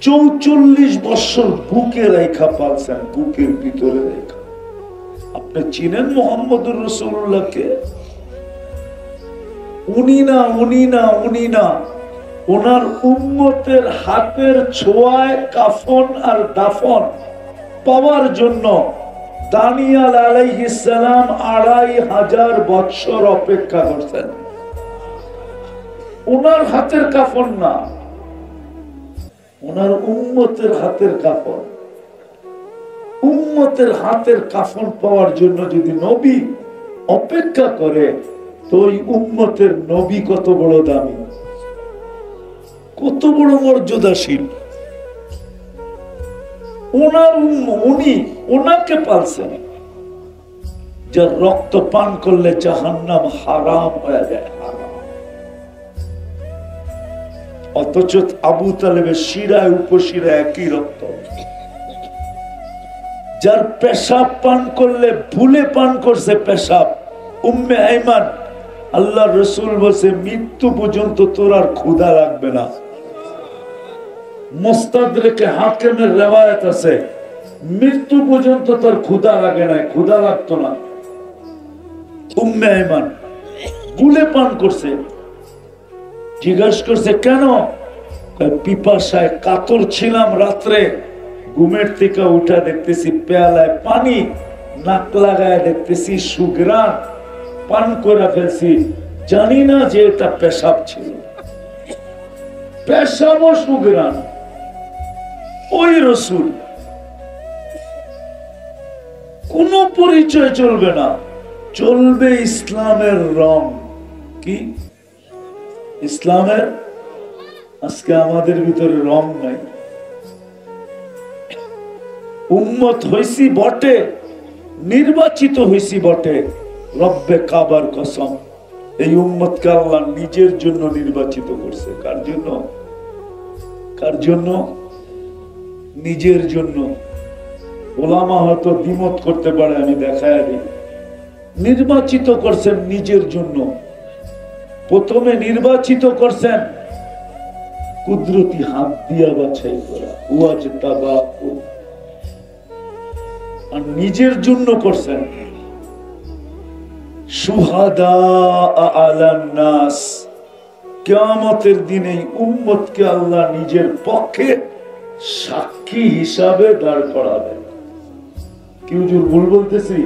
44 বছর বুকে রেখা পালছেন, বুকের ভিতরে রেখা। আপনি চিনেন মোহাম্মদুর রাসূলুল্লাহকে? উনি না, ওনার উম্মতের হাতের ছোঁয়ায় কাফন আর দাফন পাওয়ার জন্য দানিয়াল আলাইহিস সালাম 2500 বছর অপেক্ষা করছেন। ওনার হাতের কাফন না, ওনার উম্মতের হাতের কাফন। উম্মতের হাতের কাফন পাওয়ার জন্য যদি নবী অপেক্ষা করে, তো ওই উম্মতের নবী কত বড় দামি, কত বড় মর্যাদাশীল। উনি ওনাকে পালছেন, যার রক্ত পান করলে জাহান্নাম হারাম হয়ে যায়, হারাম। অথচ আবু তালেবের শিরায় উপশিরায় একই রক্ত। যার পেশাব পান করলে ভুলে পান করছে পেশাব, উম্মে আইমান, আল্লাহ রসুল বলছে মৃত্যু পর্যন্ত তোর আর ক্ষুধা লাগবে না। মুস্তাদরেকে হাকিমের রিওয়ায়াত আছে, মৃত্যু পর্যন্ত তোর ক্ষুধা লাগে না, ক্ষুধা লাগতো না। উম্মে আইমান ভুলে পান করছে। জিজ্ঞাসা করছে কেন? পিপাসায় কাতর ছিলাম, রাত্রে ঘুমের থেকে উঠা দেখতেছি পেয়ালায় পানি, নাক লাগায় দেখতেছি সুঘ্রাণ, পান করে ফেলছি, জানি না যে এটা পেশাব ছিল। পেশাব ও সুঘ্রাণ। ওই রসুল, কোন পরিচয় চলবে না, চলবে ইসলামের রং। কি ইসলামের? আজকে আমাদের ভিতরে রং নাই। উম্মত হইছি বটে, নির্বাচিত হইছি বটে, রব্বে কাবার কসম, এই উম্মতকে আল্লাহ নিজের জন্য নির্বাচিত করছে। কার জন্য? কার জন্য? নিজের জন্য। ওলামা হয়তো দ্বিমত করতে পারে, আমি দেখায় দিই। নির্বাচিত করছেন নিজের জন্য। প্রথমে নির্বাচিত করছেন কুদরতি হাত দিয়া বাছাই করা, ওয়াজতাবাহু, আর নিজের জন্য করছেন শুহাদা আলান নাস। কিয়ামতের দিনে উম্মতকে আল্লাহ নিজের পক্ষে সাক্ষী হিসাবে দাঁড় করাবেন। কি হুজুর ভুল বলতেছি?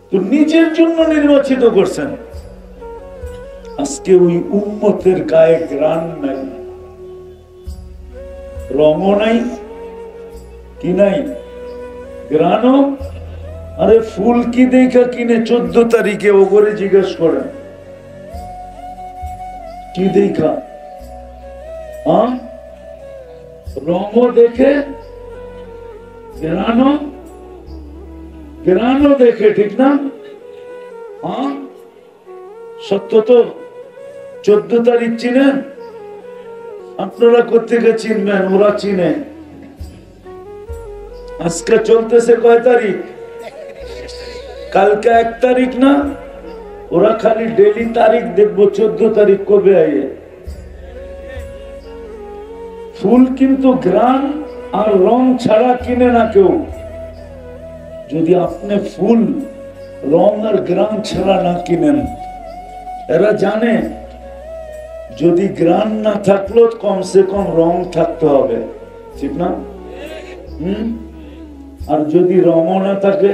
তো নিজের জন্য নির্বাচিত করছেন। আজকে ওই উম্মতের গায়ে গ্রাণ নাই, রঙও নাই, কি নাই? গ্রাণও। আরে ফুল কি দেখা কিনে 14 তারিখে ও করে জিজ্ঞেস করেন, কি দেখা? রঙও দেখে, গ্রাণও দেখে, ঠিক না? সত্য তো। 14 তারিখ চিনেন? আপনারা কোথেকে চিনবেন? ওরা চিনে। আজকে চলতেছে কয় তারিখ? কালকে 1 তারিখ না? ওরা খালি ডেলি তারিখ দেখবো, 14 তারিখ কবে আইয়ে। ফুল কিন্তু গ্রান আর রং ছাড়া কিনে না কেউ। যদি আপনি ফুল রং আর গ্রান ছাড়া না কিনেন, এরা জানে যদি গ্রান না থাকলো কমসে কম রং থাকতে হবে, ঠিক না? আর যদি রঙও না থাকে,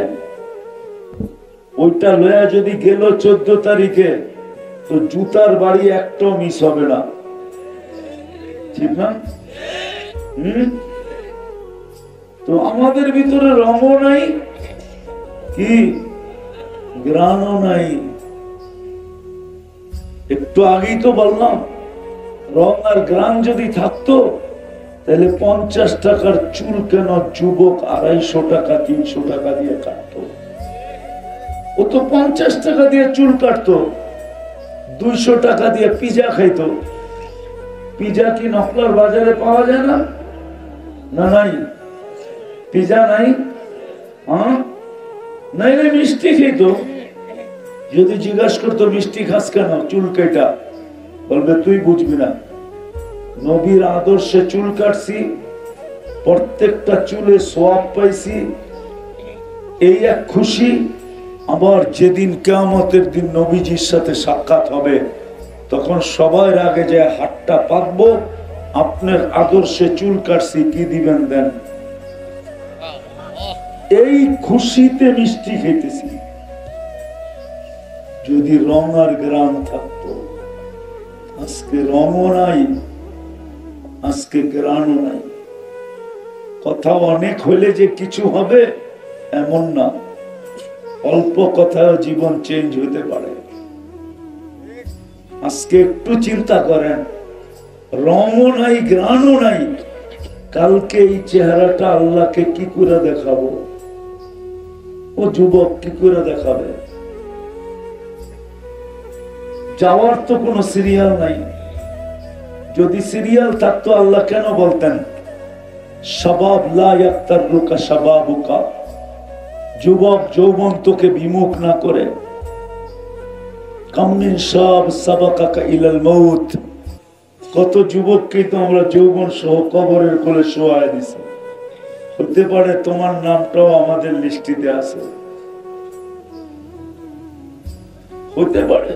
ওইটা লয়া যদি গেল 14 তারিখে, তো জুতার বাড়ি একটাও মিস হবে না, ঠিক না? তো আমাদের ভিতরে রঙও নাই, কি গ্রানও নাই। একটু আগেই তো বললাম, রং আর গ্রান যদি থাকতো, তাহলে 50 টাকার চুল কেন যুবক 250 টাকা 300 টাকা দিয়ে কাটতো? ও তো 50 টাকা দিয়ে চুল কাটতো, 200 টাকা দিয়ে পিজা খাইতো। পিজা কি নকলার বাজারে পাওয়া যায় না? না, নাই। পিজা নাই? নাই, মিষ্টি খেতো। যদি জিজ্ঞাসা করতো মিষ্টি খাস কেন, চুল কেটা, বলবে তুই বুঝবি না। নবীর আদর্শে চুল কাটছি, প্রত্যেকটা চুলে সোয়াব পাইছি, এই এক খুশি। আবার যেদিন কিয়ামতের দিন নবীজির সাথে সাক্ষাৎ হবে, তখন সবার আগে যে হাতটা পাতবো, আপনার আদর্শে চুল কাটছি, কি দিবেন দেন। এই খুশিতে মিষ্টি খেতেছি। যদি রং আর গ্রাম থাকতো, আজকে রঙও নাই, আজকে গ্রামও নাই। কথা অনেক হলে যে কিছু হবে এমন না, অল্প কথায় জীবন চেঞ্জ হতে পারে। আজকে একটু চিন্তা করেন, রঙও নাই, গ্রামও নাই, কালকে এই চেহারাটা আল্লাহকে কি করে দেখাবো? ও যুবক কি করে দেখাবে? যাওয়ার তো কোনো সিরিয়াল নাই। যদি সিরিয়াল থাকতো আল্লাহ কেন বলতেন শাবাব লা ইয়াক্তারুকা শাবাবুকা, যুবক যৌবন তোকে বিমুখ না করে। কাম মিন শাব সাবাকাকা ইলাল মউত, কত যুবককে তো আমরা যৌবন সহ কবরের কোলে শোয়ায় দিছি। হতে পারে তোমার নামটাও আমাদের লিস্টিতে আছে, হতে পারে।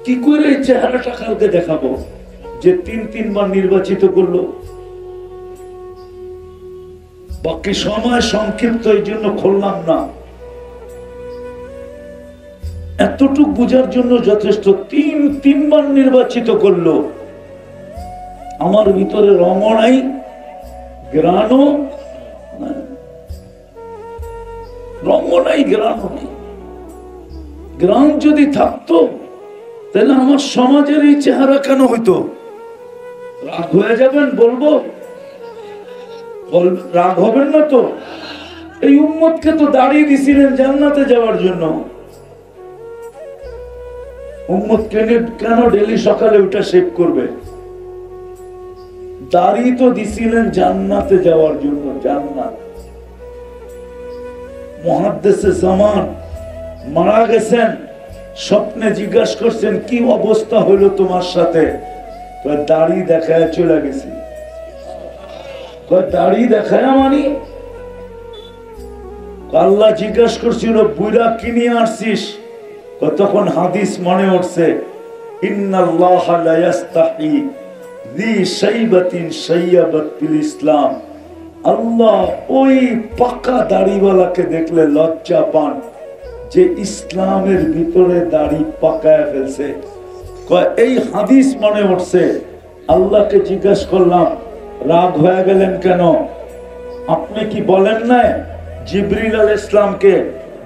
কি করে এই চেহারাটা কালকে দেখাবো যে তিনবার নির্বাচিত করলো? বাকি সময় সংক্ষিপ্ত, এই জন্য খুললাম না। এতটুক বুঝার জন্য যথেষ্ট। তিনবার নির্বাচিত করলো, আমার ভিতরে রঙও নাই, গ্রাণও নাই, রঙও নাই, গ্রাণও নাই। গ্রাণ যদি থাকতো তাহলে আমার সমাজের এই চেহারা কেন হইতো? রাগ হয়ে যাবেন বলবো? রাগ হবেন না তো? এই উম্মতকে তো দাঁড়িয়ে দিছিলেন জান্নাতে যাওয়ার জন্য। উম্মত কেন ডেলি সকালে ওটা শেভ করবে? দাড়ি তো দিছিলেন জান্নাতে যাওয়ার জন্য। জান্নাত, মুহাদ্দিসে জামান মারা গেছেন, স্বপ্নে জিজ্ঞাসা করছেন কি অবস্থা হলো তোমার সাথে? দাড়ি দেখায় চলে গেছি। দাড়ি দেখায় মানি? আল্লাহ জিজ্ঞাসা করছিল বুইরা কি নিয়ে আসছিস? তখন হাদিস মনে উঠছে, ইন্নাল্লাহা লা ইস্তাহি যী শাইবাতিন শাইয়াবাত ফিল ইসলাম। আল্লাহ ওই পাকা দাড়িওয়ালাকে দেখলে লজ্জা পান যে ইসলামের ভিতরে দাড়ি পাকায় ফেলছে। এই হাদিস মনে উঠছে। আল্লাহকে জিজ্ঞাসা করলাম রাগ হয়ে গেলেন কেন? আপনি কি বলেন নাই জিবরিল আলাইহিস সালামকে?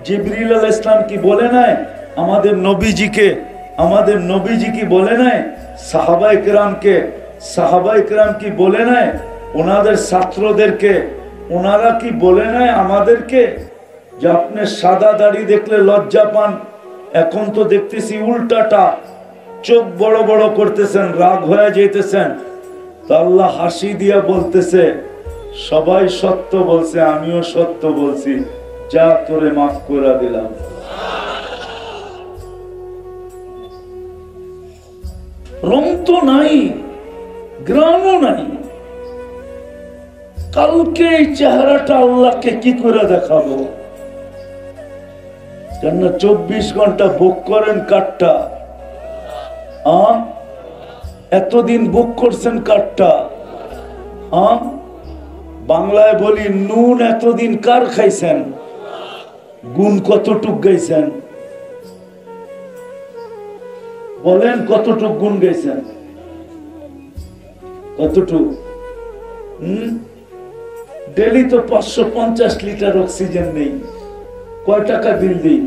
জিবরিল আলাইহিস সালাম কি বলে নাই আমাদের নবীজিকে? আমাদের নবীজি কি বলে নাই সাহাবায়ে কেরামকে? সাহাবায়ে কেরাম কি বলে নাই ওনাদের ছাত্রদেরকে? ওনারা কি বলে নাই আমাদেরকে যে আপনি সাদা দাড়ি দেখলে লজ্জা পান? এখন তো দেখতেছি উল্টাটা, চোখ বড় বড় করতেছেন, রাগ হয়ে যেতেছেন। তো আল্লাহ হাসি দিয়া বলতেছে সবাই সত্য বলছে, আমিও সত্য বলছি, যা তোরে মাফ করে দিলাম। রং তো নাই, গ্রামও নাই, কালকে এই চেহারাটা আল্লাহকে কি করে দেখাবো? কেন 24 ঘন্টা বুক করেন কাঠটা? এতদিন বুক করছেন কাঠটা? বাংলায় বলি নুন এতদিন কার খাইছেন? গুণ কতটুক গাইছেন? বলেন কতটুক গুণ গাইছেন? কতটুক? ডেলি তো 550 লিটার অক্সিজেন নেই, কয় টাকা বিল দিই?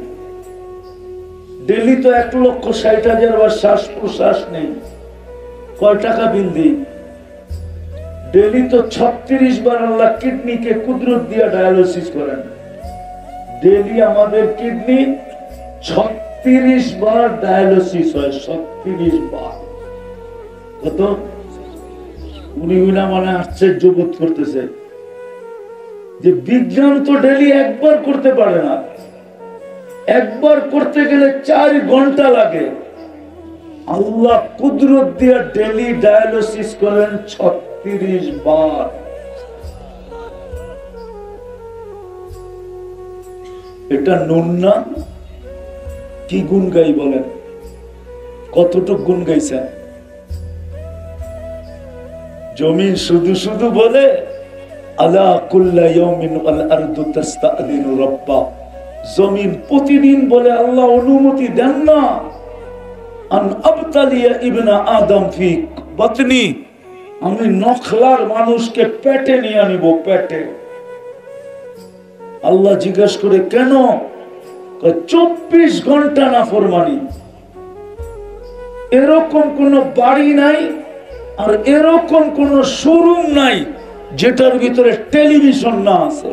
ডেলি তো 1,60,000 বার শ্বাস প্রশ্বাস নেই, কয় টাকা বিল দিই? ডেলি তো 36 বার আল্লাহ কিডনিকে কুদরত দিয়া ডায়ালিসিস করেন। ডেলি আমাদের কিডনি 36 বার ডায়ালিসিস হয়, 36 বার। কত? উনি মানে আশ্চর্য বোধ করতেছে যে বিজ্ঞান তো ডেলি একবার করতে পারে না, একবার করতে গেলে 4 ঘন্টা লাগে। আল্লাহ কুদরত দিয়ে ডেলি ডায়ালিসিস করেন 36 বার। এটা নুন না? কি গুণ গাই বলেন? কতটুক গুণ গাইছেন? জমিন শুধু শুধু বলে আলা কুল্লা ইয়াউমিন আল আরদু তাস্তাযিনু রাব্বা। জমিন প্রতিদিন বলে আল্লাহ অনুমতি দেন না আন আবতালিয়া ইবনা আদম ফি বাতনি, আমি নখলার মানুষকে পেটে নিয়ে আনিব, পেটে। আল্লাহ জিজ্ঞাসা করে কেন? 24 ঘন্টা নাফরমানি। এরকম কোন বাড়ি নাই আর এরকম কোন শোরুম নাই যেটার ভিতরে টেলিভিশন না আছে।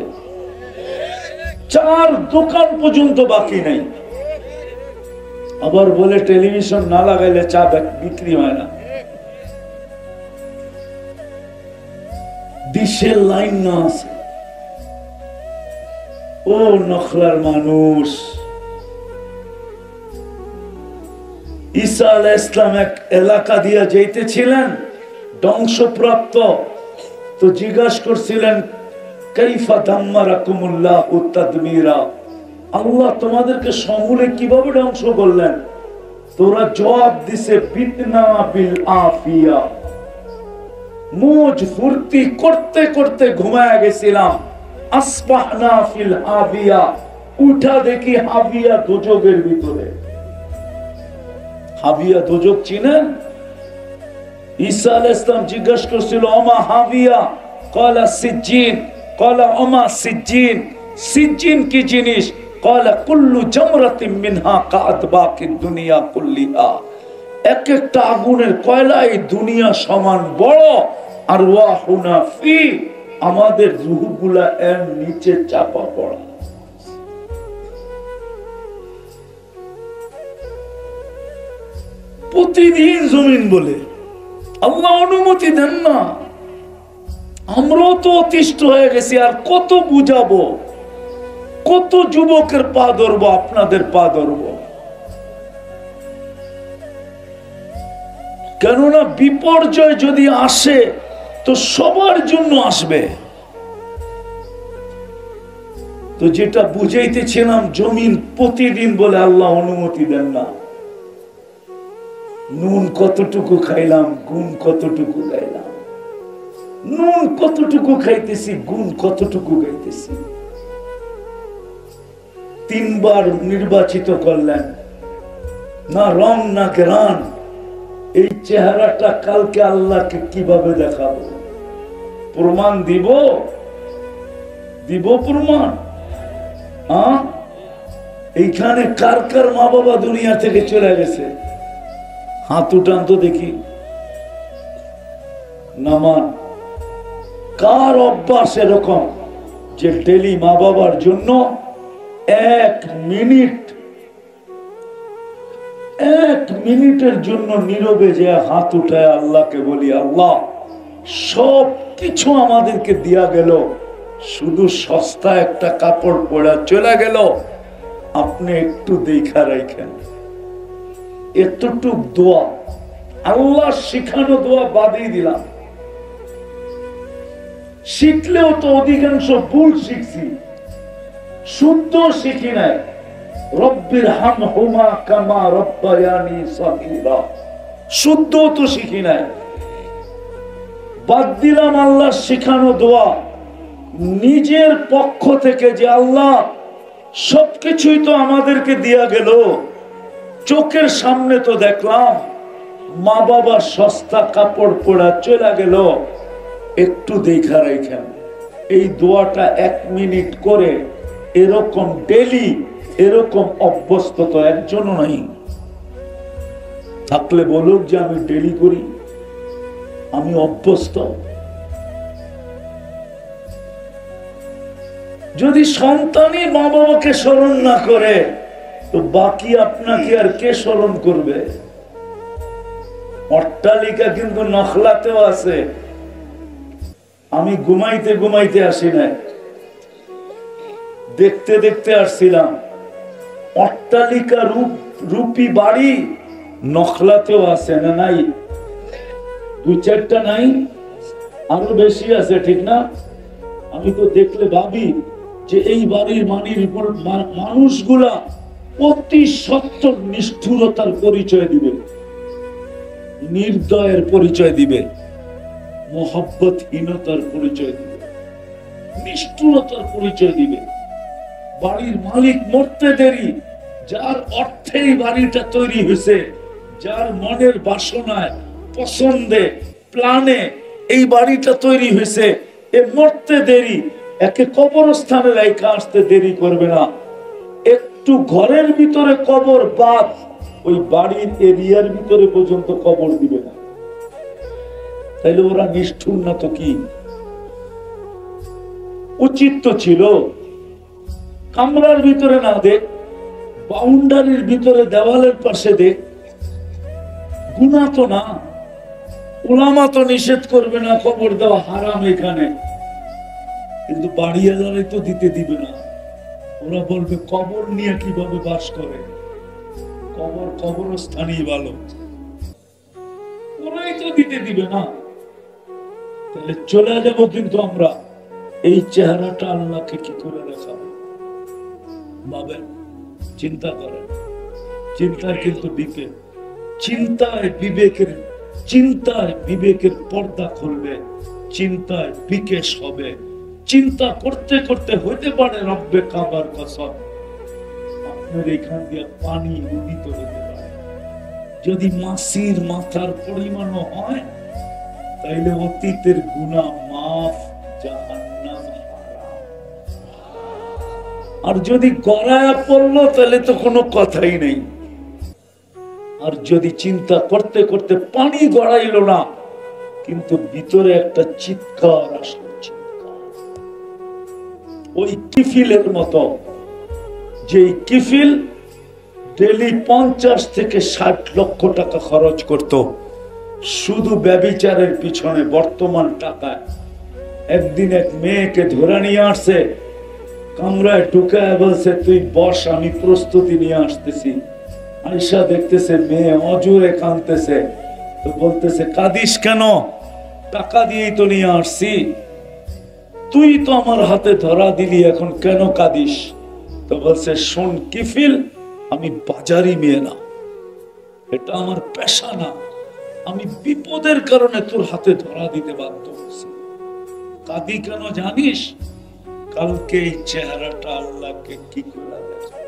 4 দোকান পর্যন্ত বাকি নাই। আবার বলে টেলিভিশন না লাগাইলে চা বিক্রি হয় না। ডিশের লাইন না আছে। ও নখলার মানুষ, ঈসা আলাইহিস সালাম এক এলাকা দিয়ে যাইতেছিলেন ধ্বংসপ্রাপ্ত, তো জিজ্ঞাসা করছিলেন কাইফা দাম্মারাকুমুল্লাহু তাদমীরা, আল্লাহ তোমাদেরকে সমূলে কিভাবে ধ্বংস করলেন? তোরা জবাব দিছে বিতনা বিল আফিয়া, মুজ ফুর্তি করতে করতে ঘুমায় গেছিলাম। আসবাহনা ফিল হাবিয়া, উঠা দেখি হাবিয়া দোজখের ভিতরে। হাবিয়া দোজখ চিনেন? ঈসা আলাইহিস সালাম জিজ্ঞাসা করছিল ওমা হাবিয়া, ক্বালা সিজ্জিন, ক্বালা ওমা সিজ্জিন, সিজ্জিন কি জিনিস? ক্বালা কুল্লু জামরাতিন মিনহা কাআতবাকিদ দুনিয়া কুল্লিহা, এক একটা আগুনের কয়লা এই দুনিয়া সমান বড়। আর ওয়াহুনা ফি, আমাদের রূহগুলা এর নিচে চাপা পড়া। প্রতিদিন জমিন বলে আল্লাহ অনুমতি দেন না। আমরাও তো অতিষ্ঠ হয়ে গেছি, আর কত বুঝাবো? কত যুবকের পা ধরবো? আপনাদের পা ধরবো? কেননা বিপর্যয় যদি আসে তো সবার জন্য আসবে। তো যেটা বুঝাইতেছিলাম, জমিন প্রতিদিন বলে আল্লাহ অনুমতি দেন না। নুন কতটুকু খাইলাম, গুণ কতটুকু গাইলাম। নুন কতটুকু খাইতেছি, গুণ কতটুকু গাইতেছি। 3 বার নির্বাচিত করলেন, না রং না গ্রান। এই চেহারাটা কালকে আল্লাহকে কিভাবে দেখাবো? প্রমাণ দিব? দিব প্রমাণ? এইখানে কার কার মা বাবা দুনিয়া থেকে চলে গেছে? হাত উঠান তো দেখি। নামান কার অভ্যাস এরকম যে ডেলি মা বাবার জন্য 1 মিনিটের জন্য নীরবে যে হাত উঠায় আল্লাহকে বলি, আল্লাহ সব কিছু আমাদেরকে দিয়া গেল, শুধু সস্তা একটা কাপড় পরা চলে গেল, আপনি একটু দেখা রাখেন। এতটুক দোয়া, আল্লাহ শিখানো দোয়া বাদই দিলাম। শিখলেও তো অধিকাংশ ভুল শিখছি, শুদ্ধ শিখি নাই। রব্বির হামহুমা কামা রব্বায়ানি সগীরা, শুদ্ধ তো শিখি নাই। বাদ দিলাম আল্লাহ শিখানো দোয়া নিজের পক্ষ থেকে, যে আল্লাহ সবকিছুই তো আমাদেরকে দিয়া গেল, চোখের সামনে তো দেখলাম মা বাবা সস্তা কাপড় পরা চলে গেল, একটু দেখা রাখেন। এই দোয়াটা 1 মিনিট করে এরকম ডেলি, এরকম অভ্যস্ত তো একজনও নাই। থাকলে বলুক যে আমি ডেলি করি, আমি অভ্যস্ত। যদি সন্তানই মা বাবাকে স্মরণ না করে, তো বাকি আপনাকে আর কে স্মরণ করবে? অট্টালিকা কিন্তু নখলাতেও আছে। আমি ঘুমাইতে ঘুমাইতে আসি নাই, দেখতে দেখতে আসছিলাম। অট্টালিকা রূপী বাড়ি নখলাতেও আছে না নাই? 2-4টা নাই, আরো বেশি আছে, ঠিক না? আমি তো দেখলে ভাবি যে এই বাড়ির মানুষগুলা অতি সত্তর নিষ্ঠুরতার পরিচয় দিবে, নির্দয়ের পরিচয় দিবে, মহব্বতহীনতার পরিচয় দিবে, নিষ্ঠুরতার পরিচয় দিবে। বাড়ির মালিক মরতে দেরি, যার অর্থেই বাড়িটা তৈরি হয়েছে, যার মনের বাসনায়, পছন্দে, প্ল্যানে এই বাড়িটা তৈরি হয়েছে, এ মরতে দেরি, একে কবরস্থানে রেখে আসতে দেরি করবে না। একটু ঘরের ভিতরে কবর বাদ, ওই বাড়ির এরিয়ার ভিতরে পর্যন্ত কবর দিবে না। তাইলে ওরা নিষ্ঠুর না তো কি? উচিত তো ছিল কামরার ভিতরে না দেখ, বাউন্ডারির ভিতরে দেওয়ালের পাশে দেখ। গুনাহ তো না, উলামা তো নিষেধ করবে না কবর দেওয়া হারাম এখানে, কিন্তু বাড়িওয়ালারাই তো দিতে দিবে না। ওরা বলবে কবর নিয়ে কিভাবে বাস করে, কবরস্থানই ভালো, ওরাই তো দিতে দিবে না। তাহলে চলে যাব, কিন্তু আমরা এই চেহারাটা আল্লাহকে কি করে দেখাবো? ভাবেন, চিন্তা করেন। চিন্তায় কিন্তু বিবেক, চিন্তায় বিবেকের পর্দা খুলবে, চিন্তায় বিকেশ হবে। চিন্তা করতে করতে হইতে পারে রব্বে কাবার কসম আপনার এখান দিয়ে পানি উদিত হতে পারে। যদি মাছির মাথার পরিমাণও হয়, তাইলে অতীতের গুনাহ মাফ, জাহান্নাম হারাম। আর যদি গড়ায়া পড়লো, তাহলে তো কোনো কথাই নেই। আর যদি চিন্তা করতে করতে পানি গড়াইল না, কিন্তু ভিতরে একটা চিৎকার আসলো, ওই কিফিলের মতো, যে কিফিল ডেলি 50 থেকে 60 লক্ষ টাকা খরচ করত শুধু ব্যভিচারের পিছনে বর্তমান টাকায়। একদিন এক মেয়েকে ধরে নিয়ে আসছে, কামরায় ঢুকায় বলছে তুই বস, আমি প্রস্তুতি নিয়ে আসতেছি। আয়সা দেখতেছে মেয়ে অজুরে কাঁদতেছে, তো বলতেছে কাঁদিস কেন? টাকা দিয়েই তো নিয়ে আসছি, তুই তো আমার হাতে ধরা দিলি, এখন কেন কাঁদিস? তো বলছে শোন কিফিল, আমি বাজারি মেয়ে না, এটা আমার পেশা না, আমি বিপদের কারণে তোর হাতে ধরা দিতে বাধ্য হচ্ছি। কাঁদি কেন জানিস? কালকে এই চেহারাটা আল্লাহকে কি করে দেখাবো?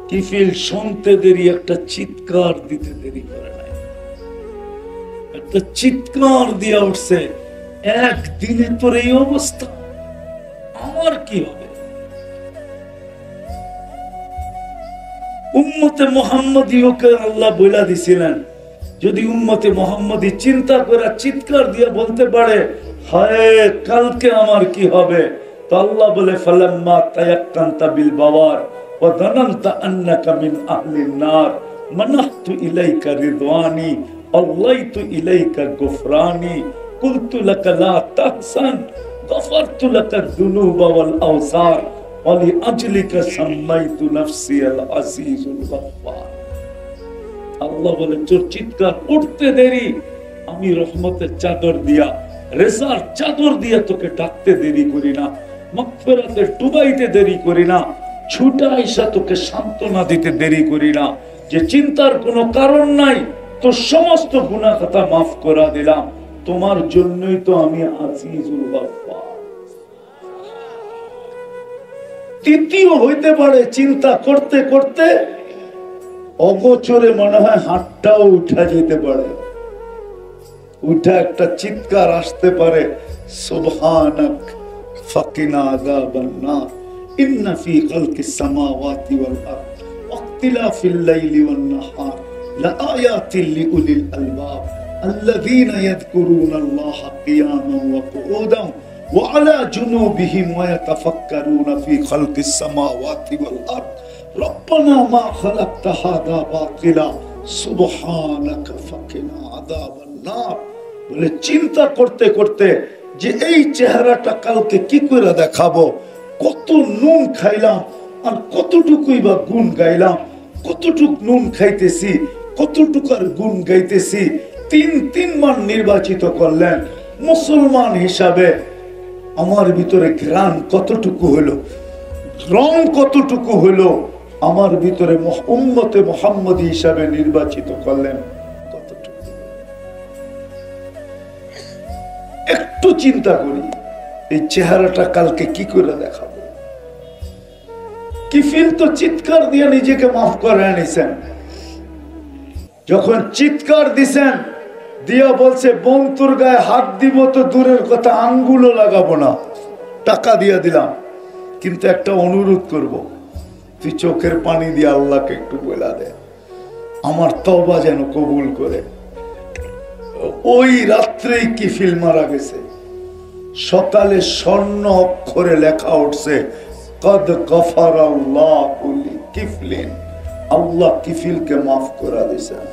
কিফিল শুনতে দেরি, একটা চিৎকার দিতে দেরি করে নাই, একটা চিৎকার দিয়া উঠছে, একদিনে তোর এই অবস্থা, আমার কি হবে? উম্মতে মুহাম্মদীকে আল্লাহ বইলা দিছিলেন, যদি উম্মতে মুহাম্মদী চিন্তা করে চিৎকার দিয়ে বলতে পারে হায় কালকে আমার কি হবে, তো আল্লাহ বলে ফালাম্মা তায়াক্কানতা বিল বাওয়ার ওয়া যানানতা আন্নাকা মিন আহলিন নার মানাহতু ইলাইকা রিদওয়ানি আল্লাইতু ইলাইকা গুফরানি কুলতু লাকা লা তাহসান গফারতু লাকা যুনুবা ওয়াল আওসার ওয়া লিআজলিকা সাম্মাইতু নাফসি আল আজিজুল গফফার। আল্লাহ বলে তোর চিৎকার উঠতে দেরি, আমি রহমতের চাদর দিয়া, রেসার চাদর দিয়া তোকে ডাকতে দেরি করি না, মাগফিরাতে ডুবাইতে দেরি করি না, ছুটা আইসা তোকে সান্ত্বনা দিতে দেরি করি না। যে চিন্তার কোনো কারণ নাই, তোর সমস্ত গুনাহ খাতা মাফ করে দিলাম, তোমার জন্যই তো আমি আজিজুল গফফার। তৃতীয় হইতে পারে চিন্তা করতে করতে অগোচরে মনে হয় হাতটাও উঠা যেতে পারে, উঠা একটা চিৎকার আসতে পারে, সুবহানাক ফাকিনা আযাবান নার ইন্না ফি খালকিস সামাওয়াতি ওয়াল আরদ ওয়াখতিলাফিল লাইলি ওয়ান নাহার লাআয়াতিল লিউলিল আলবাব আল্লাযীনা ইয়াযকুরুনাল্লাহা কিয়ামান ওয়া qu'udan ওয়া আলা জুনুবিহিম ওয়া ইয়াতাফাক্কারুনা ফি খালকিস সামাওয়াতি ওয়াল আরদ রব্বানা মা খালাকতা হাযা বাতিলা সুবহানাকা ফাকিনা আযাবান নার। বলে চিন্তা করতে করতে যে এই চেহারাটা কালকে কি করে দেখাবো, কত নুন খাইলাম, আর কতটুকুই বা গুণ গাইলাম, কতটুক নুন খাইতেছি, কতটুকার গুণ গাইতেছি। তিনবার নির্বাচিত করলেন মুসলমান হিসাবে। আমার ভিতরে ঘ্রাণ কতটুকু হলো, রং কতটুকু হলো, আমার ভিতরে উম্মতে মুহাম্মদী হিসাবে নির্বাচিত করলেন কতটুকু। একটু চিন্তা করি, এই চেহারাটা কালকে কি করে দেখাবো। কিফিল তো চিৎকার দিয়ে নিজেকে মাফ করে নিছেন। যখন চিৎকার দিছেন, দিয়া বলছে বন্ধুর গায়ে হাত দিব তো দূরের কথা, আঙ্গুলও লাগাবো না, টাকা দিয়া দিলাম, কিন্তু একটা অনুরোধ করব, তুই চোখের পানি দিয়ে আল্লাহকে একটু বলা দে, আমার তওবা যেন কবুল করে। ওই রাত্রেই কিফিল মারা গেছে। সকালে স্বর্ণ অক্ষরে লেখা উঠছে, কদ গফারাল্লাহু লিকিফলিন, আল্লাহ কিফিলকে মাফ করে দিয়েছেন।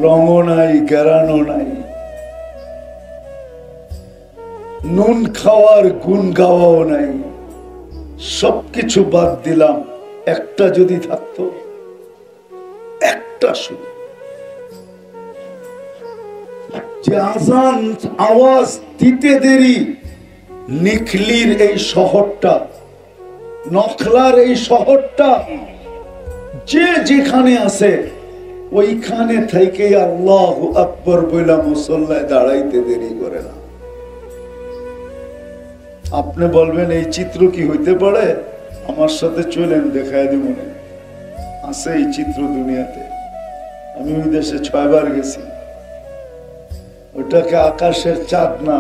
রঙও নাই, গেরানো নাই, নুন খাওয়ার গুণ গাওয়াও নাই, সবকিছু বাদ দিলাম। একটা যদি থাকতো, একটা শুধু, যে আজান আওয়াজ দিতে দেরি নিখলির এই শহরটা, নখলার এই শহরটা, যে যেখানে আছে ওইখানে থেকে আল্লাহু আকবার বইলা মুসল্লায় দাঁড়াইতে দেরি করে না। আপনি বলবেন এই চিত্র কি হইতে পারে? আমার সাথে চলেন, দেখায় দিব, মনে আছে এই চিত্র দুনিয়াতে। আমি ওই দেশে 6 বার গেছি। ওটাকে আকাশের চাঁদ না,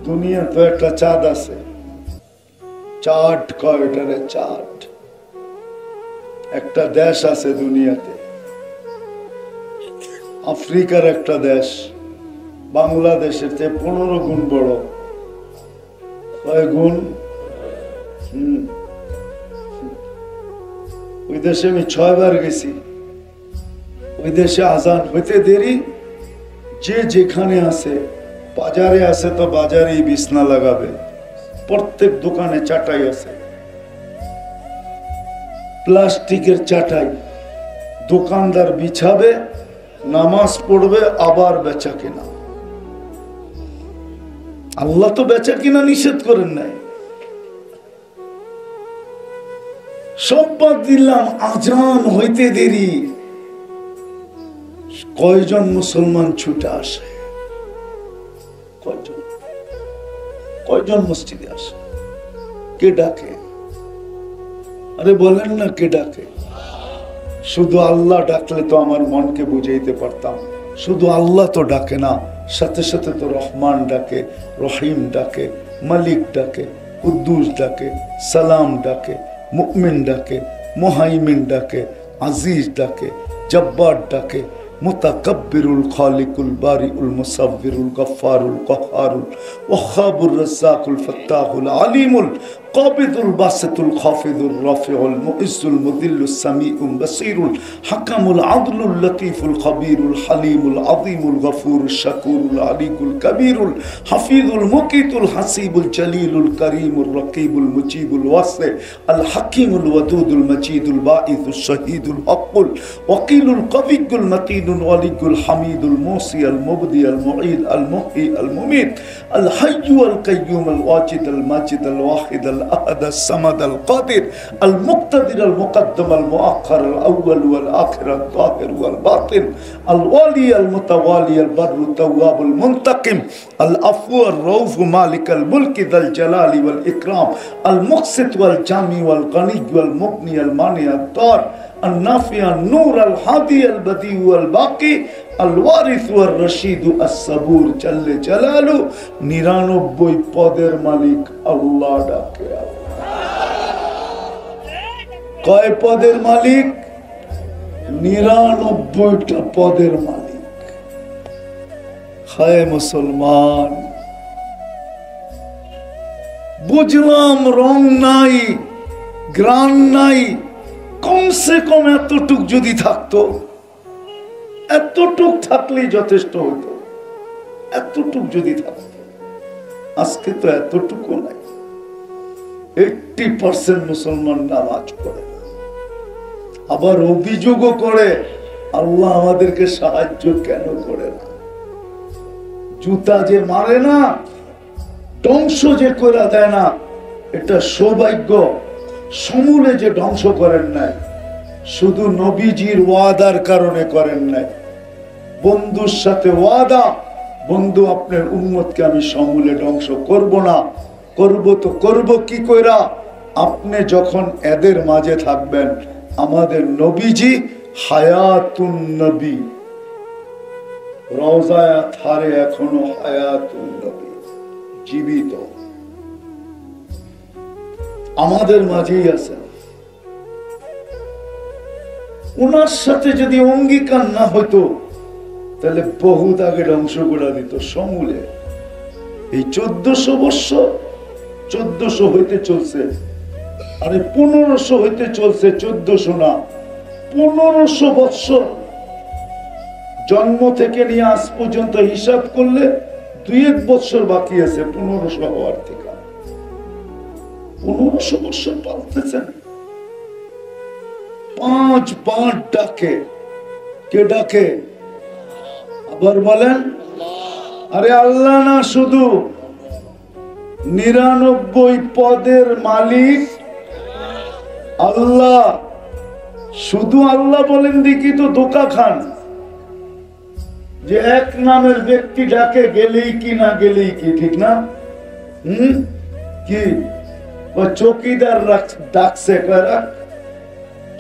দুনিয়া তো একটা চাঁদ আছে, চাঁদ কয় ওটারে, চাঁদ। একটা দেশ আছে দুনিয়াতে, আফ্রিকার একটা দেশ, বাংলাদেশের চেয়ে 15 গুণ বড়। কয় গুণ? ওই দেশে আমি 6 বার গেছি। ওই দেশে আজান হইতে দেরি, যে যেখানে আছে, বাজারে আছে তো বাজারেই বিছনা লাগাবে, প্রত্যেক দোকানে চাটাই আছে, প্লাস্টিকের চাটাই, দোকানদার বিছাবে, নামাজ পড়বে, আবার বেচা কিনা। আল্লাহ তো বেচা কিনা নিষেধ করেন নাই। সব বাদ দিলাম, আজান হইতে দেরি, কয়জন মুসলমান ছুটে আসে? কয়জন মসজিদে আসে? কে ডাকে? আরে বলেন না, কে ডাকে? শুধু আল্লাহ ডাকলে তো আমার মনকে বুঝাইতে পারতাম। শুধু আল্লাহ তো ডাকে না, সাথে সাথে তো রহমান ডাকে, রহিম ডাকে, মালিক ডাকে, কুদ্দুস ডাকে, সালাম ডাকে, মুমিন ডাকে, মুহাইমিন ডাকে, আজিজ ডাকে, জব্বার ডাকে, মুতাকাব্বিরুল খালিকুল বারিউল মুসাব্বিরুল গফফারুল কহ্হারুল ওয়াহাবুর রাজ্জাকুল ফাত্তাহুল আলিমুল কাবিদুল বাসিতুল খাফিদুর রাফিউল মুইজ্জুল মুদিল্লুস সামিউল বাসীরুল হাকামুল আদলুল লতীফুল খবীরুল হালিমুল আযীমুল গফুরুশ শাকুরুল আলিকুল কবীরুল হাফিজুল মুকিতুল হাসিবুল জলিলুল করিমুর রকিবুল মুজিবুল ওয়াসি আল হাকিমুল ওয়াদুদুল মজিদুল বাঈসুশ শহীদুল হকুল ওয়াকিলুল কবিয়ুল মতিনুল ওয়ালিউল হামিদুল মুসি আল মুবদি আল মুঈদ আল মুহয়ি আল মুমীত আল হাইয়্যু আল কাইয়্যুম আল ওয়াজিদ আল মাজিদ আল ওয়াহিদ আল أحد الصمد القادر المقتدر المقدم المؤخر الأول والآخر الظاهر والباطن الوالي المتوالي البر التواب المنتقم العفو الرؤوف مالك الملك ذا الجلال والإكرام المقسط والجامع والغني والمغني المانع الضار النافع النور الهادي البديع والباقي الوارث والرشيد الصبور جل جلاله 99 পদের মালিক আল্লাহ ডাকে। কয় পদের মালিক? 99টা পদের মালিক। হায় মুসলমান, বুঝলাম রং নাই, গ্রান নাই, কমসে কম এতটুক যদি থাকতো, এতটুক থাকলেই যথেষ্ট হতো। এতটুক যদি থাকতো, আজকে তো এতটুকু নাই। 80% মুসলমান নামাজ পড়ে না। আবার অভিযোগও করে আল্লাহ আমাদেরকে সাহায্য কেন করে না। জুতা যে মারে না, ধ্বংস যে করে দেয় না, এটা সৌভাগ্য। সমূলে যে ধ্বংস করেন নাই, শুধু নবীজির ওয়াদার কারণে করেন নাই। বন্ধুর সাথে ওয়াদা, বন্ধু আপনার উম্মতকে আমি সমূলে ধ্বংস করব না। করব তো করব কি কইরা? আপনি যখন এদের মাঝে থাকবেন। আমাদের নবীজি হায়াতুন নবী, রওজায়ে আতহারে এখনো হায়াতুন নবী, জীবিত আমাদের মাঝেই আছেন। ওনার সাথে যদি অঙ্গীকার না হতো তাহলে বহুত আগে ধ্বংস করে দিত সমূলে। এই 1400 বছর, 1400 হইতে চলছে, আরে 1500 হইতে চলছে, 1400 না, 1500 বছর। জন্ম থেকে নিয়ে আজ পর্যন্ত হিসাব করলে 2-1 বছর বাকি আছে 1500 হওয়ার থেকে। 1500 বছর পালতেছেন। 5 ডাকে, কে ডাকে? আবার বলেন, আরে আল্লাহ না, শুধু 99 পদের মালিক আল্লাহ। শুধু আল্লাহ বলেন দেখি তো ধোঁকা খান, যে এক নামের ব্যক্তি ডাকে গেলেই কি না গেলেই কি, ঠিক না? কি চৌকিদার ডাকছে,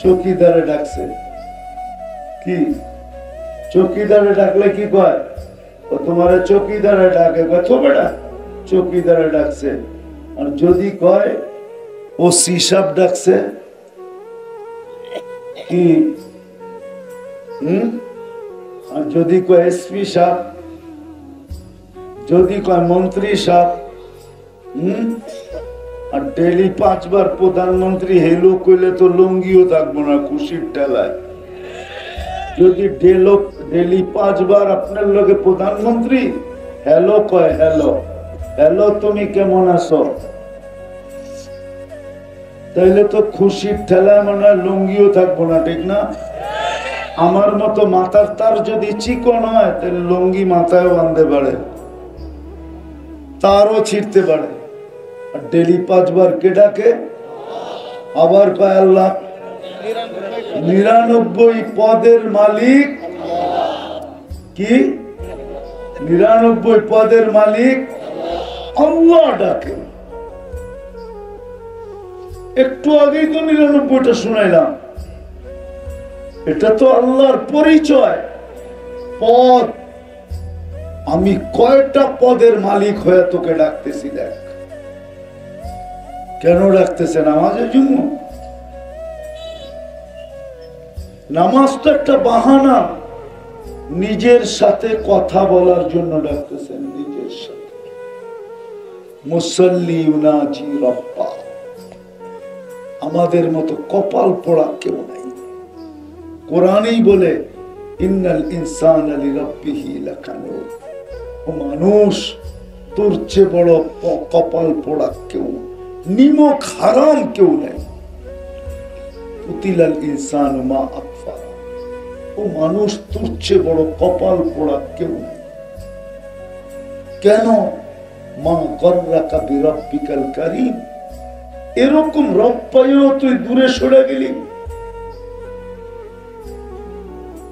চৌকিদারে ডাকছে কি? চৌকিদারে ডাকলে কি কয়? ও তোমার চৌকিদারে ডাকে, বেটা চৌকিদারে ডাকছে। আর যদি কয় ও সিসাব ডাকছে কি? আর যদি কয় এসপি সাহেব, যদি কয় মন্ত্রী সাহেব, আর ডেলি 5 বার প্রধানমন্ত্রী হেলো কইলে তো লুঙ্গিও থাকবো না খুশির ঠেলায়। যদি ডেলি 5 বার আপনার লগে প্রধানমন্ত্রী হ্যালো কয়, হ্যালো হ্যালো তুমি কেমন আছো, তাইলে তো খুশির ঠেলায় মনে হয় লুঙ্গিও থাকবো না, ঠিক না? আমার মতো মাথার তার যদি চিকন হয় তাহলে লুঙ্গি মাথায় বাঁধতে পারে, তারও ছিঁড়তে পারে। আর ডেলি 5 বার কে ডাকে? আবার কয় আল্লাহ। 99 পদের মালিক কি? 99 পদের মালিক আল্লাহ ডাকে। একটু আগেই তো 99টা শুনাইলাম। এটা তো আল্লাহর পরিচয়, পদ। আমি কয়টা পদের মালিক হয়ে তোকে ডাকতেছি, দেখ। কেন ডাকতেছে? নামাজের জন্য। নামাজ তো একটা বাহানা, নিজের সাথে কথা বলার জন্য ডাকতেছেন, নিজের সাথে। মুসাল্লি ইউনাজি রব্বা। আমাদের মতো কপাল পোড়া কেউ নাই। কোরআনেই বলে ইন্নাল ইনসানা লিরাব্বিহি লাকানুদ। ও মানুষ, তোর চেয়ে বড় কপাল পোড়া কেউ, নিমক হারাম কেউ নাই। কুতিলাল ইনসানু মা আকফারা। ও মানুষ, তোর চেয়ে বড় কপাল পোড়া কেউ নাই। কেন? মা গররাকা বিরাব্বিকাল কারীম। এরকম রব পাইও তুই দূরে সরে গেলি।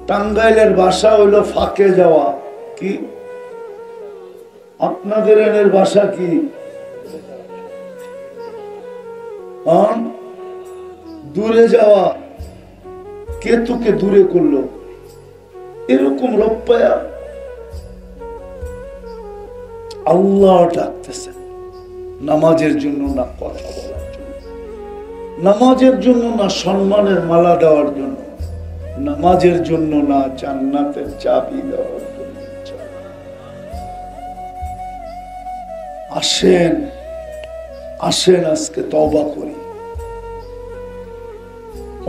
টাঙ্গাইলের ভাষা হইল ফাঁকে যাওয়া। কি? আপনাদের এনের ভাষা কি? দূরে যাওয়া। কে তোকে দূরে করলো? এরকম রব পায়া আল্লাহ ডাকতেছেন নামাজের জন্য, না কথা বলার জন্য, নামাজের জন্য না সম্মানের মালা দেওয়ার জন্য, নামাজের জন্য না জান্নাতের চাবি দেওয়ার জন্য। আসেন আসেন, আজকে তওবা করি,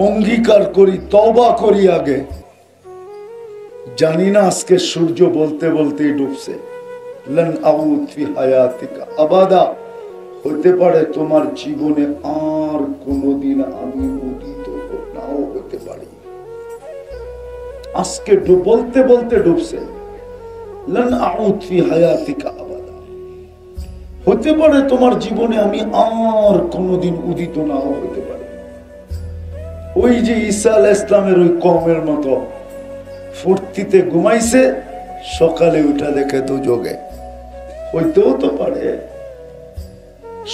অঙ্গীকার করি, তওবা করি। আগে জানি না আজকে সূর্য বলতে বলতেই ডুবছে। লান আউদ ফি হায়াতিকা আবাদা। হতে পারে তোমার জীবনে আর কোনোদিন আমি উদিত নাও হতে পারি। আজকে বলতে বলতে ডুবছে, লান আউদ ফি হায়াতিকা আবাদা। হতে পারে তোমার জীবনে আমি আর কোনোদিন উদিত নাও হতে পারি। ওই যে ঈসা আলাইহিস সালামের ওই কওমের মতো ফুর্তিতে ঘুমাইছে, সকালে উঠা দেখে দুযোগে। হইতেও তো পারে।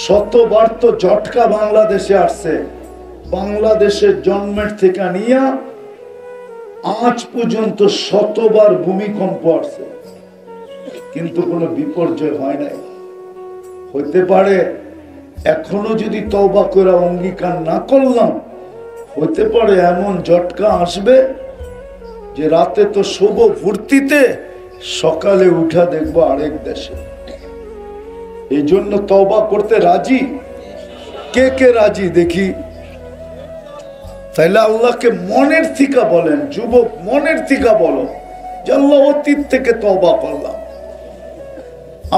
শতবার তো ঝটকা বাংলাদেশে আসছে, বাংলাদেশের জন্মের থেকে নিয়ে আজ পর্যন্ত শতবার ভূমিকম্প আসছে, কিন্তু কোনো বিপর্যয় হয় নাই। হইতে পারে এখনো যদি তওবা করে অঙ্গীকার না করলাম, হতে পারে এমন ঝটকা আসবে যে রাতে তো শুভ ফুর্তিতে, সকালে উঠা দেখবো আরেক দেশে। এই জন্য তওবা করতে রাজি? কে কে রাজি দেখি? তাইলে আল্লাহকে মনের থেকে বলেন, যুবক মনের থেকে বলো যে আল্লাহ অতীত থেকে তওবা করলাম,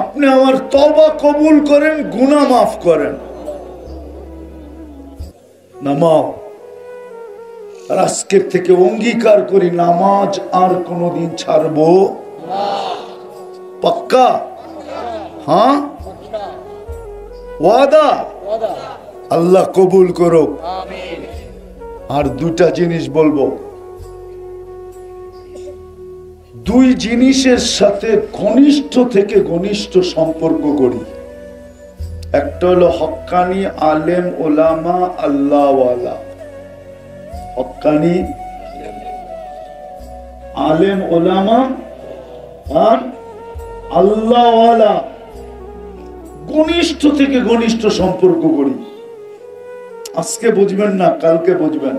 আপনি আমার তওবা কবুল করেন, গুনাহ মাফ করেন। নামাও। আর আজকের থেকে অঙ্গীকার করি নামাজ আর কোনোদিন ছাড়বো না। পাক্কা? হ্যাঁ, ওয়াদা? আল্লাহ কবুল করো। আর দুটা জিনিস বলবো, দুই জিনিসের সাথে ঘনিষ্ঠ থেকে ঘনিষ্ঠ সম্পর্ক করি। একটা হলো হক্কানি আলেম ওলামা আল্লাহওয়ালা। হক্কানি আলেম ওলামা আর আল্লাহওয়ালা ঘনিষ্ঠ থেকে ঘনিষ্ঠ সম্পর্ক করি। আজকে বুঝবেন না, কালকে বুঝবেন।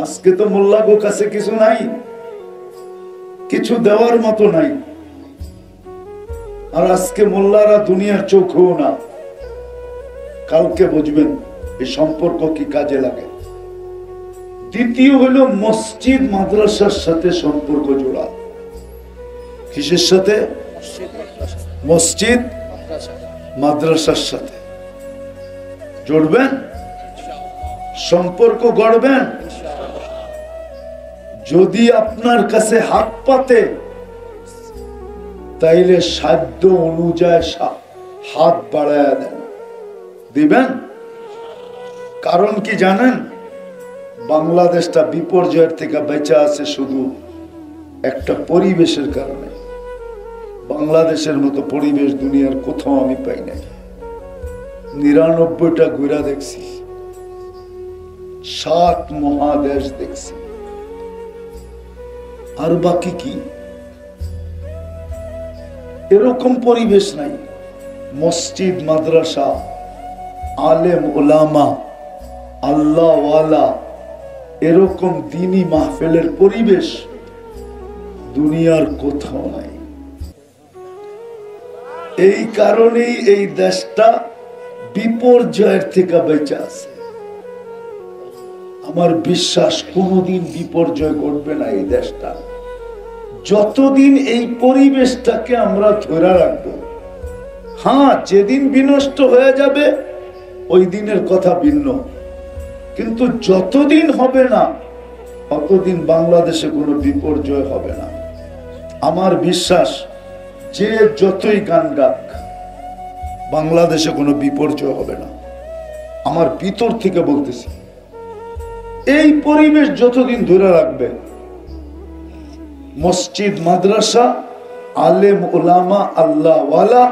আজকে তো মোল্লাগো কাছে কিছু নাই, কিছু দেওয়ার মতো নাই। আর আজকে মোল্লারা দুনিয়ার চোখও না, কালকে বুঝবেন এই সম্পর্ক কি কাজে লাগে। দ্বিতীয় হলো মসজিদ মাদ্রাসার সাথে সম্পর্ক জোড়া। কিসের সাথে? মসজিদ মাদ্রাসার সাথে জড়বেন, সম্পর্ক গড়বেন। যদি আপনার কাছে হাত পাতে, তাইলে সাধ্য অনুযায়ী হাত বাড়ায় দেন, দিবেন। কারণ কি জানেন? বাংলাদেশটা বিপর্যয়ের থেকে বেঁচে আছে শুধু একটা পরিবেশের কারণে। বাংলাদেশের মতো পরিবেশ দুনিয়ার কোথাও আমি পাই নাই। ৯৯টা ঘুরা দেখছি, ৭ মহাদেশ দেখছি, আর বাকি কি? এরকম পরিবেশ নাই। মসজিদ মাদ্রাসা, আলেম ওলামা, আল্লাহওয়ালা, এরকম দ্বীনি মাহফিলের পরিবেশ দুনিয়ার কোথাও নাই। এই কারণেই এই দেশটা বিপর্যয়ের থেকে বেঁচে আছে। আমার বিশ্বাস কোনোদিন বিপর্যয় ঘটবে না এই দেশটা, যতদিন এই পরিবেশটাকে আমরা ধরে রাখবো। হ্যাঁ, যেদিন বিনষ্ট হয়ে যাবে ওই দিনের কথা ভিন্ন, কিন্তু যতদিন হবে না ততদিন বাংলাদেশে কোনো বিপর্যয় হবে না। আমার বিশ্বাস যে যতই গান গাক, বাংলাদেশে কোনো বিপর্যয় হবে না। আমার ভিতর থেকে বলতেছি, এই পরিবেশ যতদিন ধরে রাখবে, মসজিদ মাদ্রাসা, আলেম ওলামা, আল্লাহওয়ালা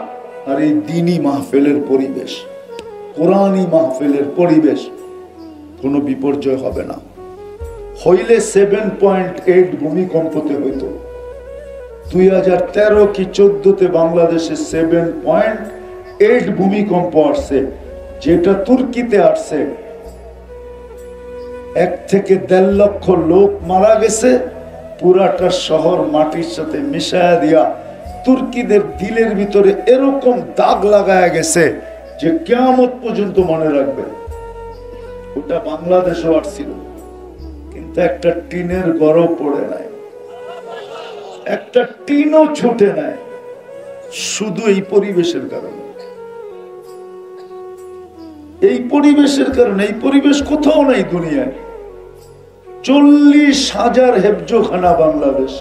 আর এই দ্বীনি মাহফিলের পরিবেশ, কোরআনী মাহফিলের পরিবেশ, কোনো বিপর্যয় হবে না। হইলে 7.8 ভূমিকম্পতে হইতো। 2013 কি 14তে বাংলাদেশে 7.8 ভূমিকম্প আসছে, যেটা তুর্কিতে আসছে। 1 থেকে 1.5 লক্ষ লোক মারা গেছে। পুরাটা শহর মাটির সাথে মিশায়া দিয়া তুর্কিদের দিলের ভিতরে এরকম দাগ লাগায়া গেছে যে কিয়ামত পর্যন্ত মনে রাখবে। ওটা বাংলাদেশও আসছিল, কিন্তু একটা টিনের ঘরও পড়ে নাই, একটা টিনও ছুটে নাই, শুধু এই পরিবেশের কারণে। এই পরিবেশের কারণে। এই পরিবেশ কোথাও নাই দুনিয়ায়। 40,000 হেফজোখানা বাংলাদেশ।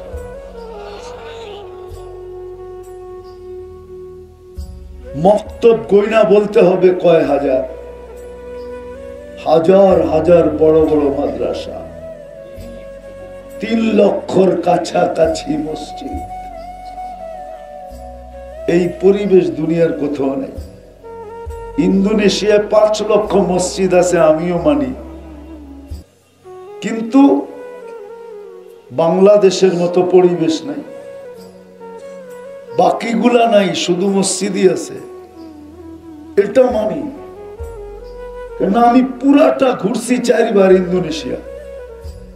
মক্তব গয়না বলতে হবে কয় হাজার, হাজার হাজার বড় বড় মাদ্রাসা, 3 লক্ষর কাছাকাছি মসজিদ। এই পরিবেশ দুনিয়ার কোথাও নেই। ইন্দোনেশিয়ায় 5 লক্ষ মসজিদ আছে, আমিও মানি, কিন্তু বাংলাদেশের মতো পরিবেশ নাই। বাকিগুলা নাই, শুধু মসজিদই আছে, এটা মানি। কেন আমি পুরাটা ঘুরছি 4 বার ইন্দোনেশিয়া।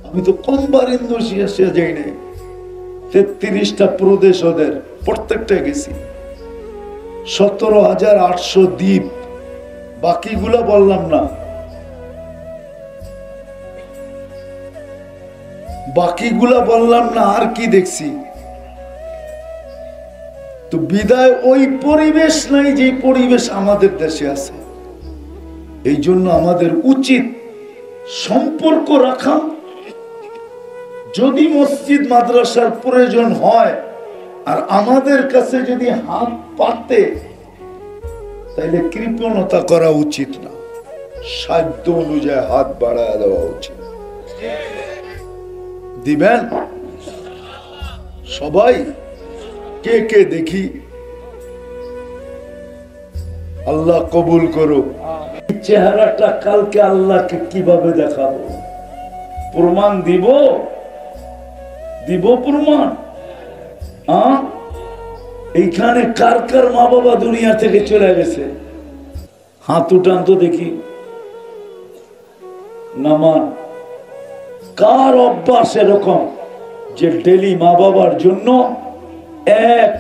আমি তো কমবার ইন্দোনেশিয়া যাই নাই। 33টা প্রদেশ ওদের, প্রত্যেকটা গেছি। 17,800 দ্বীপ, বাকিগুলা বললাম না। বাকিগুলা বললাম না, আর কি দেখছি। তো বিদায় ওই পরিবেশ নাই যে পরিবেশ আমাদের দেশে আছে। এই জন্য আমাদের উচিত সম্পর্ক রাখা। যদি মসজিদ মাদ্রাসার প্রয়োজন হয় আর আমাদের কাছে যদি হাত পাতে, তাইলে কৃপণতা করা উচিত না, সাধ্য অনুযায়ী হাত বাড়ায় দেওয়া উচিত। দিবেন সবাই? কে কে দেখি, আল্লাহ কবুল করুক। চেহারাটা কালকে আল্লাহকে কিভাবে দেখাবো? প্রমাণ দিব, দিব প্রমাণ। এইখানে কার কার মা বাবা দুনিয়া থেকে চলে গেছে? হাত উঠান তো দেখি। নামান কার অভ্যাস এরকম যে ডেলি মা বাবার জন্য 1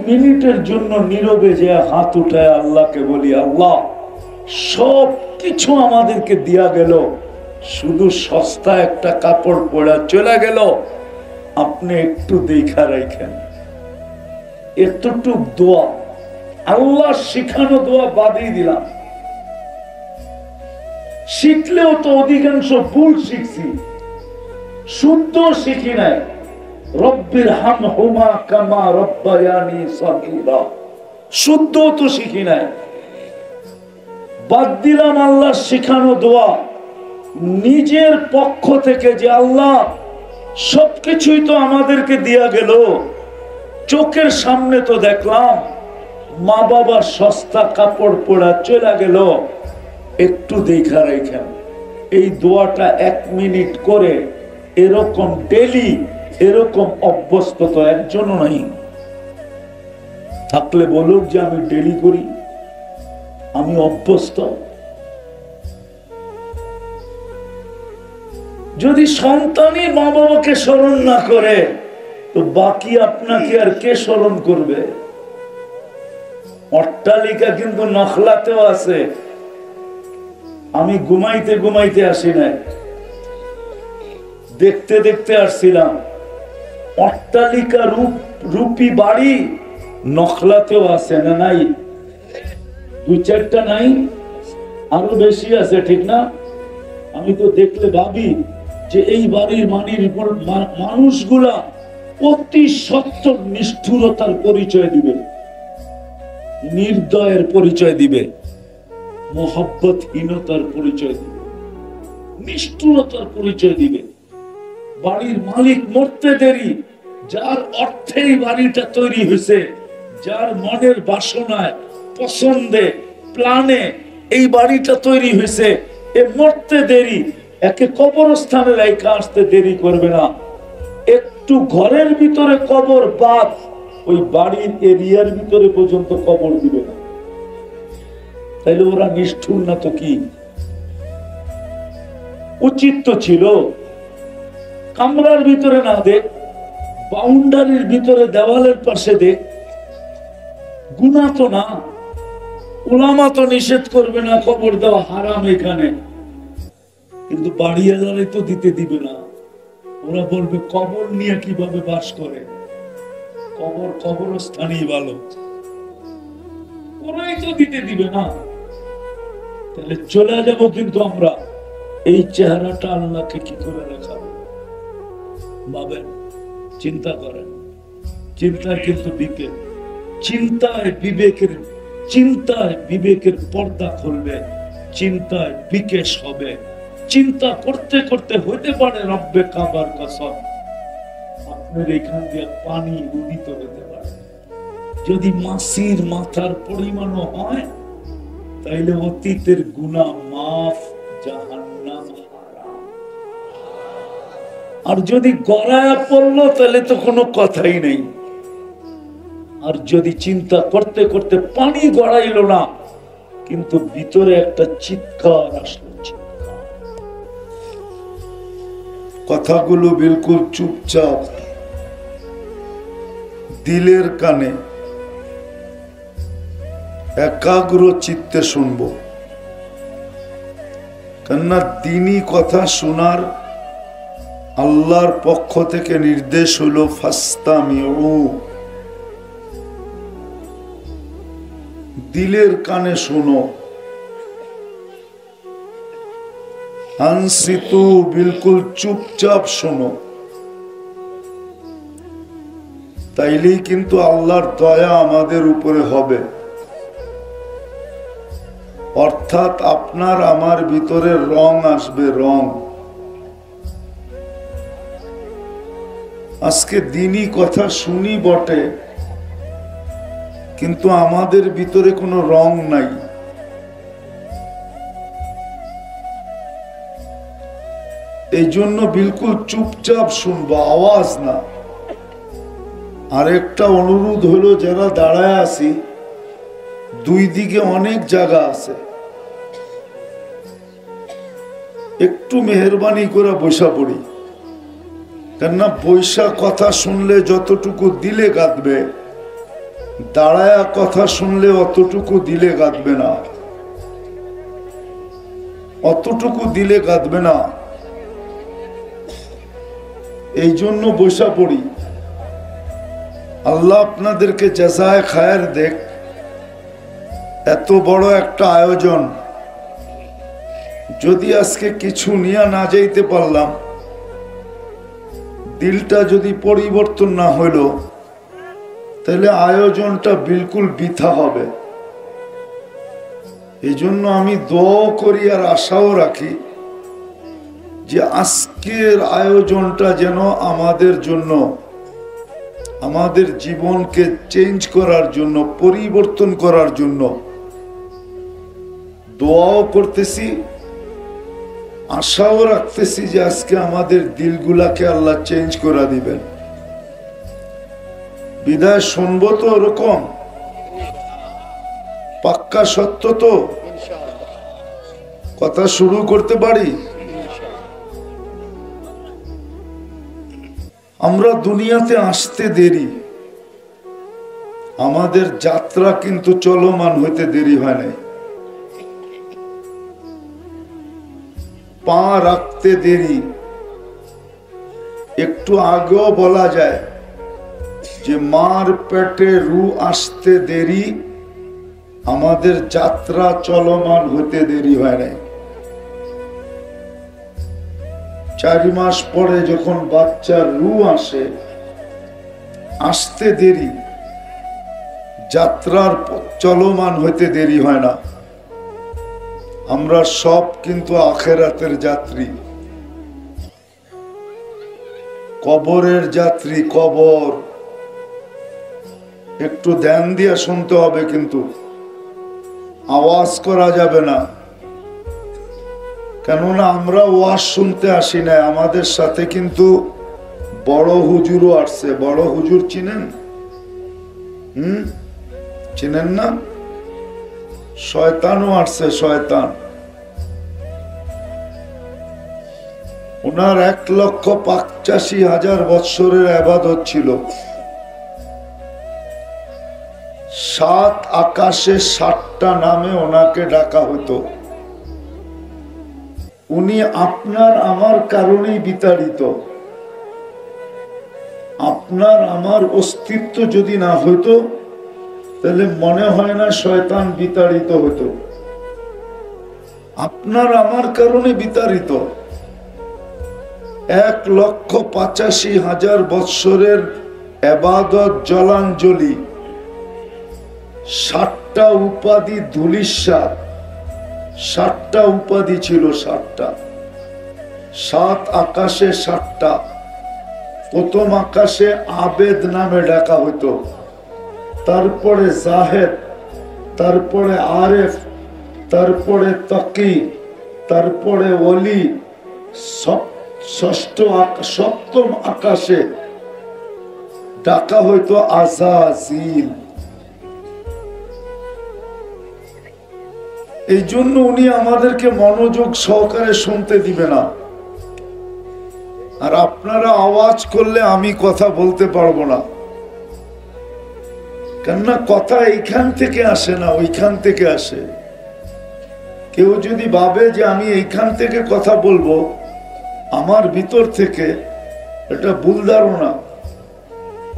মিনিটের জন্য নীরবে যে হাত উঠায় আল্লাহকে বলি, আল্লাহ সব কিছু আমাদেরকে দিয়া গেল, শুধু সস্তা একটা কাপড় পরা চলে গেল, আপনি একটু দেখা রাখেন। এতটুক দোয়া, আল্লাহ শিখানো দোয়া বাদই দিলাম। শিখলেও তো অধিকাংশ ভুল শিখছি, শুদ্ধ শিখি নাই। রব্বির হামহুমা কামা রব্বায়ানি সগীরা, শুদ্ধ তো শিখি নাই। বাদ দিলাম আল্লাহ শিখানো দোয়া। নিজের পক্ষ থেকে যে আল্লাহ সবকিছুই তো আমাদেরকে দিয়া গেল, চোখের সামনে তো দেখলাম মা বাবার সস্তা কাপড় পরা চলে গেল, একটু দেখা রেখেন। এই দোয়াটা 1 মিনিট করে এরকম ডেলি, এরকম অভ্যস্ত তো একজনও নাই। থাকলে বলুক যে আমি ডেলি করি, আমি অভ্যস্ত। যদি সন্তানই মা বাবাকে স্মরণ না করে, তো বাকি আপনাকে আর কে স্মরণ করবে? অট্টালিকা কিন্তু নখলাতেও আছে। আমি ঘুমাইতে ঘুমাইতে আসি নাই, দেখতে দেখতে আসছিলাম। অট্টালিকা রূপী বাড়ি নখলাতেও আছে না? নাই? 2-4টা নাই, আরো বেশি আছে, ঠিক না? আমি তো দেখলে ভাবি যে এই বাড়ির মানুষগুলা অতি সত্য নিষ্ঠুরতার পরিচয় দিবে, নির্দয়ের পরিচয় দিবে, মোহব্বতহীনতার পরিচয় দিবে, নিষ্ঠুরতার পরিচয় দিবে। বাড়ির মালিক মরতে দেরি, যার অর্থেই বাড়িটা তৈরি হয়েছে, যার মনের বাসনায়, পছন্দে, প্ল্যানে এই বাড়িটা তৈরি হয়েছে, এ মরতে দেরি, একে কবরস্থানে রেখে আসতে দেরি করবে না। একটু ঘরের ভিতরে কবর বাদ, ওই বাড়ির এরিয়ার ভিতরে পর্যন্ত কবর দিবে না। তাইলে ওরা নিষ্ঠুর না তো কি? উচিত তো ছিল কামরার ভিতরে না দেখ, বাউন্ডারির ভিতরে দেওয়ালের পাশে দেখ। গুনাহ তো না, উলামা তো নিষেধ করবে না কবর দেওয়া হারাম এখানে, কিন্তু বাড়িওয়ালারে তো দিতে দিবে না। ওরা বলবে কবর নিয়ে কিভাবে বাস করে, কবরস্থানই ভালো। কোনই তো দিতে দিবে না, তাহলে চলে যাব। কিন্তু আমরা এই চেহারাটা আল্লাহকে কি করে দেখাবো? ভাবেন, চিন্তা করেন। চিন্তায় কিন্তু বিবেক, চিন্তায় বিবেকের পর্দা খুলবে, চিন্তায় বিকেশ হবে। চিন্তা করতে করতে হইতে পারে রব্বে কাবার কসম আপনার এখান দিয়ে পানি উদিত হতে পারে। যদি মাসির মাথার পরিমাণও হয়, তাইলে অতীতের গুনাহ মাফ, জাহান্নাম হারাম। আর যদি গড়ায়া পড়লো, তাহলে তো কোনো কথাই নেই। আর যদি চিন্তা করতে করতে পানি গড়াইল না, কিন্তু ভিতরে একটা চিৎকার আসলো, কথাগুলো বিলকুল চুপচাপ দিলের কানে একাগ্র চিত্তে শুনবো। কেননা দিনই কথা শোনার আল্লাহর পক্ষ থেকে নির্দেশ হলো ফাস্তামিউ, দিলের কানে শোনো। আনসিতু, বিলকুল চুপচাপ শোনো। তাইলেই কিন্তু আল্লাহর দয়া আমাদের উপরে হবে। অর্থাৎ আপনার আমার ভিতরে রং আসবে, রং। আজকে দিনই কথা শুনি বটে, কিন্তু আমাদের ভিতরে কোনো রং নাই। এই জন্য বিলকুল চুপচাপ শুনবো, আওয়াজ না। আরেকটা অনুরোধ হলো, যারা দাঁড়ায় আছি, দুই দিকে অনেক জায়গা আছে, একটু মেহরবানি করে বসা পড়ি। কেননা বৈশা কথা শুনলে যতটুকু দিলে গাঁথবে, দাঁড়ায়া কথা শুনলে অতটুকু দিলে গাঁথবে না, অতটুকু দিলে গাঁথবে না। এই জন্য বসা পড়ি। আল্লাহ আপনাদেরকে জাযায়ে খায়ের দেখ। এত বড় একটা আয়োজন, যদি আজকে কিছু নিয়ে না যাইতে পারলাম, দিলটা যদি পরিবর্তন না হইল, তাহলে আয়োজনটা বিলকুল বৃথা হবে। এই জন্য আমি দোয়া করি আর আশাও রাখি যে আজকের আয়োজনটা যেন আমাদের জন্য, আমাদের জীবনকে চেঞ্জ করার জন্য, পরিবর্তন করার জন্য দোয়াও করতেছি, আশাও রাখতেছি যে আজকে আমাদের দিলগুলাকে আল্লাহ চেঞ্জ করে দিবেন। বিদায় শুনবো তো ওরকম পাক্কা সত্য তো? কথা শুরু করতে পারি? আমরা দুনিয়াতে আসতে দেরি, আমাদের যাত্রা কিন্তু চলমান হইতে দেরি হয় নাই। পা রাখতে দেরি, একটু আগেও বলা যায় যে মার পেটে রু আসতে দেরি, আমাদের যাত্রা চলমান হতে দেরি হয় নাই। 4 মাস পরে যখন বাচ্চার রু আসে, আসতে দেরি, যাত্রার চলমান হতে দেরি হয় না। আমরা সব কিন্তু আখিরাতের যাত্রী, কবরের যাত্রী। কবর একটু ধ্যান দিয়ে শুনতে হবে, কিন্তু আওয়াজ করা যাবে না। কেননা আমরা ওয়াজ শুনতে আসি না, আমাদের সাথে কিন্তু বড় হুজুরও আসছে। বড় হুজুর চিনেন? চিনেন না? শয়তানও আসছে, শয়তান। ওনার 1,85,000 বৎসরের ইবাদত ছিল। 7 আকাশে 7টা নামে ওনাকে ডাকা হতো। উনি আপনার আমার কারণেই বিতাড়িত। আপনার আমার অস্তিত্ব যদি না হইতো, তাহলে মনে হয় না শয়তান বিতাড়িত হতো? আপনার আমার কারণে বিতাড়িত। 1,85,000 বৎসরের ইবাদত জলাঞ্জলি, 60টা উপাধি ধুলিস্যাৎ, 60টা উপাধি ছিল, 60টা। 7 আকাশে 60টা। প্রথম আকাশে আবেদ নামে ডাকা হইতো, তারপরে জাহেদ, তারপরে আরেফ, তারপরে তাকি, তারপরে ওলি। সপ্তম আকাশে ডাকা হইতো আযাযিল। এই জন্য উনি আমাদেরকে মনোযোগ সহকারে শুনতে দিবে না। আর আপনারা আওয়াজ করলে আমি কথা বলতে পারবো না, কেননা কথা এইখান থেকে আসে না, ওইখান থেকে আসে। কেউ যদি ভাবে যে আমি এইখান থেকে কথা বলবো আমার ভিতর থেকে, এটা ভুল ধারণা।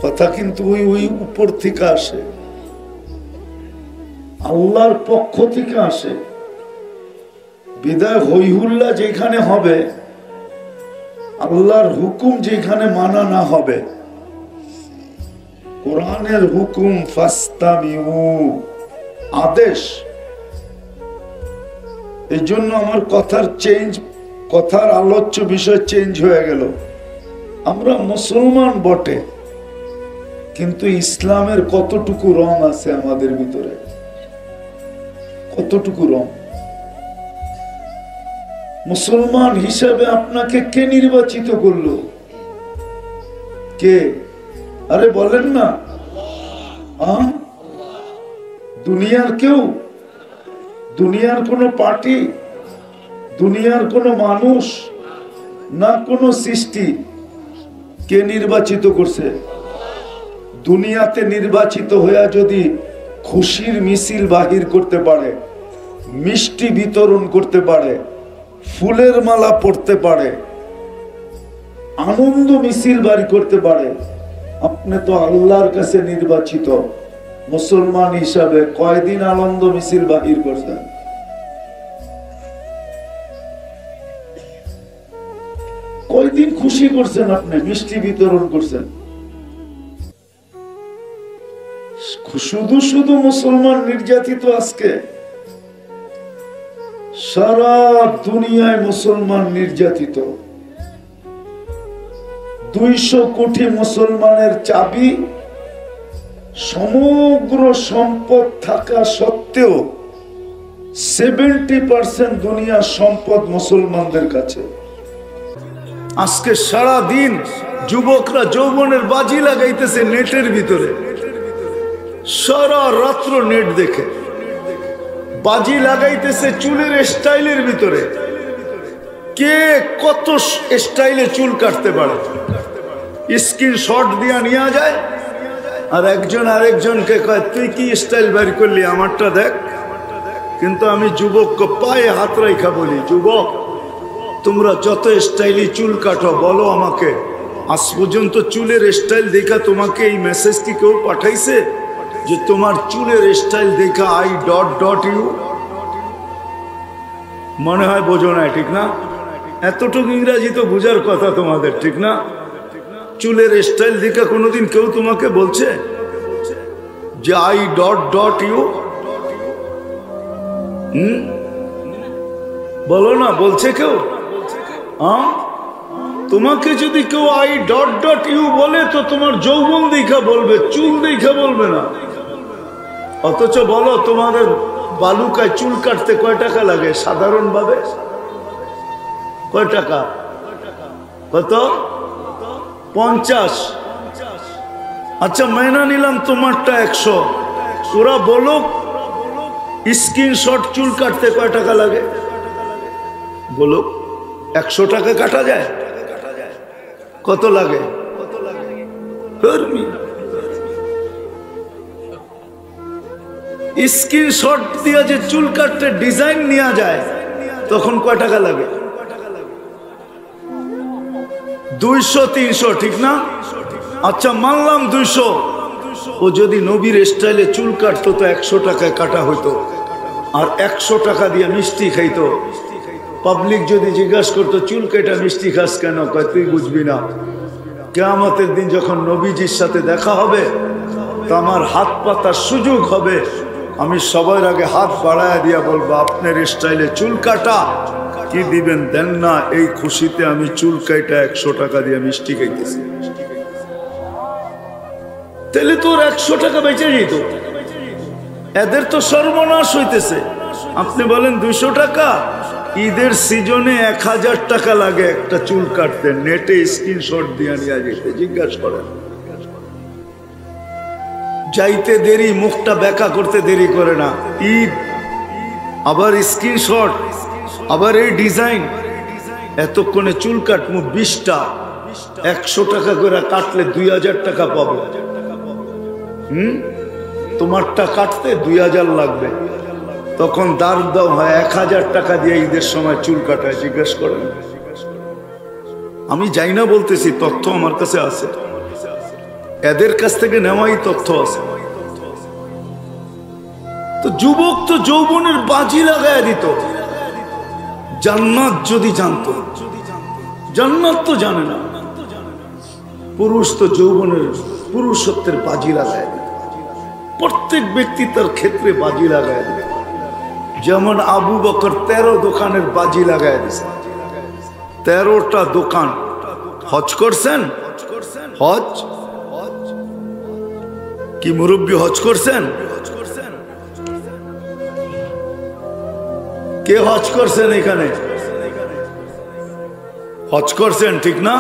কথা কিন্তু ওই উপর থেকে আসে, আল্লাহর পক্ষ থেকে আসে। বিদায় হইহুল্লাহ যেখানে হবে, আল্লাহর হুকুম যেখানে মানা না হবে, কোরআনের হুকুম ফাস্তামিউ, আদেশ। এই জন্য আমার কথার আলোচ্য বিষয় চেঞ্জ হয়ে গেল। আমরা মুসলমান বটে, কিন্তু ইসলামের কতটুকু রং আছে আমাদের ভিতরে, কতটুকু রং? মুসলমান হিসাবে আপনাকে কে নির্বাচিত করলো? কে? আরে বলেন না। দুনিয়ার কেউ? দুনিয়ার কোন পার্টি? দুনিয়ার কোন মানুষ? না কোন সৃষ্টি? কে নির্বাচিত করছে? দুনিয়াতে নির্বাচিত হইয়া যদি খুশির মিছিল বাহির করতে পারে, মিষ্টি বিতরণ করতে পারে, ফুলের মালা পড়তে পারে, আনন্দ মিছিল বাড়ি করতে পারে, আপনি তো আল্লাহর কাছে নির্বাচিত। মুসলমান হিসাবে কয়দিন আনন্দ মিছিল বাহির করছেন? কয়দিন খুশি করছেন? আপনি মিষ্টি বিতরণ করছেন? শুধু শুধু মুসলমান নির্যাতিত। আজকে সারা দুনিয়ায় মুসলমান নির্যাতিত। 200 কোটি মুসলমানের চাবি, সমগ্র সম্পদ থাকা সত্ত্বেও 70% দুনিয়ার সম্পদ মুসলমানদের কাছে। আজকে সারা দিন যুবকরা যৌবনের বাজি লাগাইতেছে নেটের ভিতরে, সারা রাত্র নেট দেখে বাজি লাগাইতেছে চুলের স্টাইলের ভিতরে। কে কত স্টাইলে চুল কাটতে পারে স্ক্রিনশট দিয়া নিয়ে যায়, আর একজন আরেকজনকে কয় তুই কি স্টাইল বের করলি, আমারটা দেখ। কিন্তু আমি যুবককে পায়ে হাত রাইখা বলি, যুবক তোমরা যত স্টাইলি চুল কাটো বলো আমাকে, আজ পর্যন্ত চুলের স্টাইল দেখা তোমাকে এই মেসেজ কি কেউ পাঠাইছে যে তোমার চুলের স্টাইল দেখা I.ইউ? মনে হয় বোঝো না, ঠিক না? এতটুকু ইংরাজি তো বোঝার কথা তোমাদের, ঠিক না? চুলের স্টাইল দেখা কোনোদিন কেউ তোমাকে বলছে যে I.ইউ? বলো না, বলছে কেউ? তোমাকে যদি কেউ I.ইউ বলে তো তোমার যৌবন দেখা বলবে, চুল দেখা বলবে না। অথচ বলো তোমাদের বালুকায় চুল কাটতে কয় টাকা লাগে সাধারণভাবে? কয় টাকা? কত? 50। আচ্ছা মেনা নিলাম তোমারটা 100। ওরা বলো স্ক্রিনশট চুল কাটতে কয় টাকা লাগে? বলো 100 টাকা কাটা যায়? কত লাগে? স্ক্রিনশট দিয়ে যে চুল কাটতে ডিজাইন নেওয়া যায় তখন কয় টাকা লাগে? 200-300, ঠিক না? আচ্ছা মানলাম 200, ও যদি নবীর স্টাইলে চুল কাটতো তো 100 টাকায় কাটা হইতো, আর 100 টাকা দিয়ে মিষ্টি খাইতো। পাবলিক যদি জিজ্ঞাসা করতো চুল কেটে মিষ্টি খাস কেন, কয় তুই বুঝবি না। কিয়ামতের দিন যখন নবীজির সাথে দেখা হবে তো আমার হাত পাতার সুযোগ হবে, আমি সবার আগে হাত বাড়ায় দিয়া বলবো আপনার স্টাইলে চুল কাটা, কি দিবেন দেন না, এই খুশিতে আমি চুল কাটা 100 টাকা দিয়ে মিষ্টি খাইতেছি। তাহলে তোর 100 টাকা বেঁচে যেত, এদের তো সর্বনাশ হইতেছে। আপনি বলেন 200 টাকা, ঈদের সিজনে 1000 টাকা লাগে একটা চুল কাটতে, নেটে স্ক্রিনশট দিয়ে নিয়ে যেতে জিজ্ঞাসা করেন। যাইতে দেরি, মুখটা বেঁকা করতে দেরি করে না, ঈদ আবার স্ক্রিনশট, আবার এই ডিজাইন, এতক্ষণে চুল কাটমু 20টা, 100 টাকা করে কাটলে 2000 টাকা পাবো। তোমারটা কাটতে 2000 লাগবে, তখন দার দাও হয় 1000 টাকা দিয়ে ঈদের সময় চুল কাটায়। জিজ্ঞেস করেন। আমি যাই না বলতেছি, তথ্য আমার কাছে আছে, এদের কাছ থেকে নেওয়াই তথ্য আছে। তো যুবক তো যৌবনের বাজি লাগায় দিত। জান্নাত যদি জানতো, জান্নাত তো জানে না। পুরুষ তো যৌবনের পুরুষত্বের বাজি লাগায় দিত। প্রত্যেক ব্যক্তি তার ক্ষেত্রে বাজি লাগায় দিত। যেমন আবু বকর 13 দোকানের বাজি লাগায় দিছে। 13টা দোকান। হজ করছেন? হজ কি মুরব্বী হজ করছেন? কে হজ করছেন এখানে? হজ করছেন ঠিক না?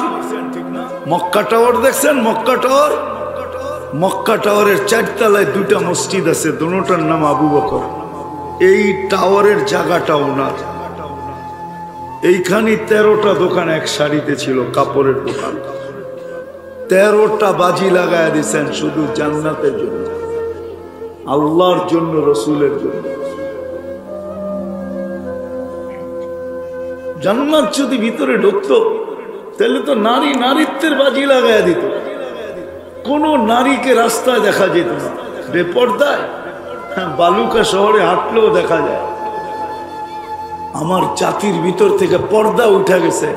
মক্কা টাওয়ার দেখছেন? মক্কা টাওয়ার, মক্কা টাওয়ারের 4 তলায় 2টা মসজিদ আছে, দুটোটার নাম আবু বকর। এই টাওয়ারের জায়গাটা ওনার। এইখানে 13টা দোকান এক সারিতে ছিল, কাপড়ের দোকান। 13টা বাজি লাগায় দিয়েছেন শুধু জান্নাতের জন্য, আল্লাহর জন্য, রসুলের জন্য। জান্নাত যদি ভিতরে ঢুকতো তাহলে তো নারী নারীত্বের বাজি লাগায় দিত। কোন নারীকে রাস্তায় দেখা যেত না, বেপর্দায়। বালুকা শহরে হাঁটলেও দেখা যায়। আমার জাতির ভিতর থেকে পর্দা উঠে গেছে।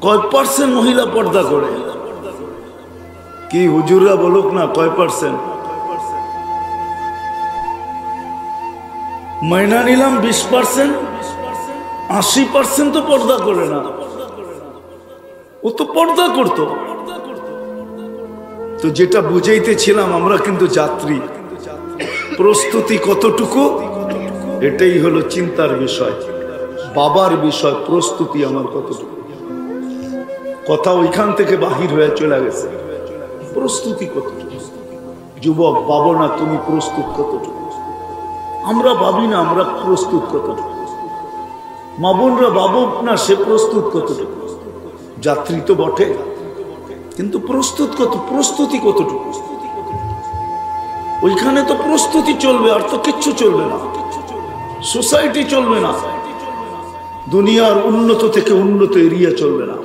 কয় পার্সেন্ট মহিলা পর্দা করে? কি হুজুররা বলুক না, কয় পার্সেন্ট? মাইনা নিলাম 20%, 80% তো পর্দা করে না। ও তো পর্দা করত। তো যেটা বুঝাইতেছিলাম, আমরা কিন্তু যাত্রী। প্রস্তুতি কতটুকু, এটাই হলো চিন্তার বিষয়, বাবার বিষয়। প্রস্তুতি আমার কতটুকু, কথা ওইখান থেকে বাহির হয়ে চলে গেছে। প্রস্তুতি কতটুকু? যুবক ভাবো না তুমি প্রস্তুত কতটুকু। আমরা ভাবি না আমরা প্রস্তুত কতটুকু। মা বোনরা ভাবুক না সে প্রস্তুত কতটুকু। যাত্রী তো বটে, কিন্তু প্রস্তুত কত, প্রস্তুতি কতটুকু? ওইখানে তো প্রস্তুতি চলবে, আর তো কিচ্ছু চলবে না। সোসাইটি চলবে না, দুনিয়ার উন্নত থেকে উন্নত এরিয়া চলবে না।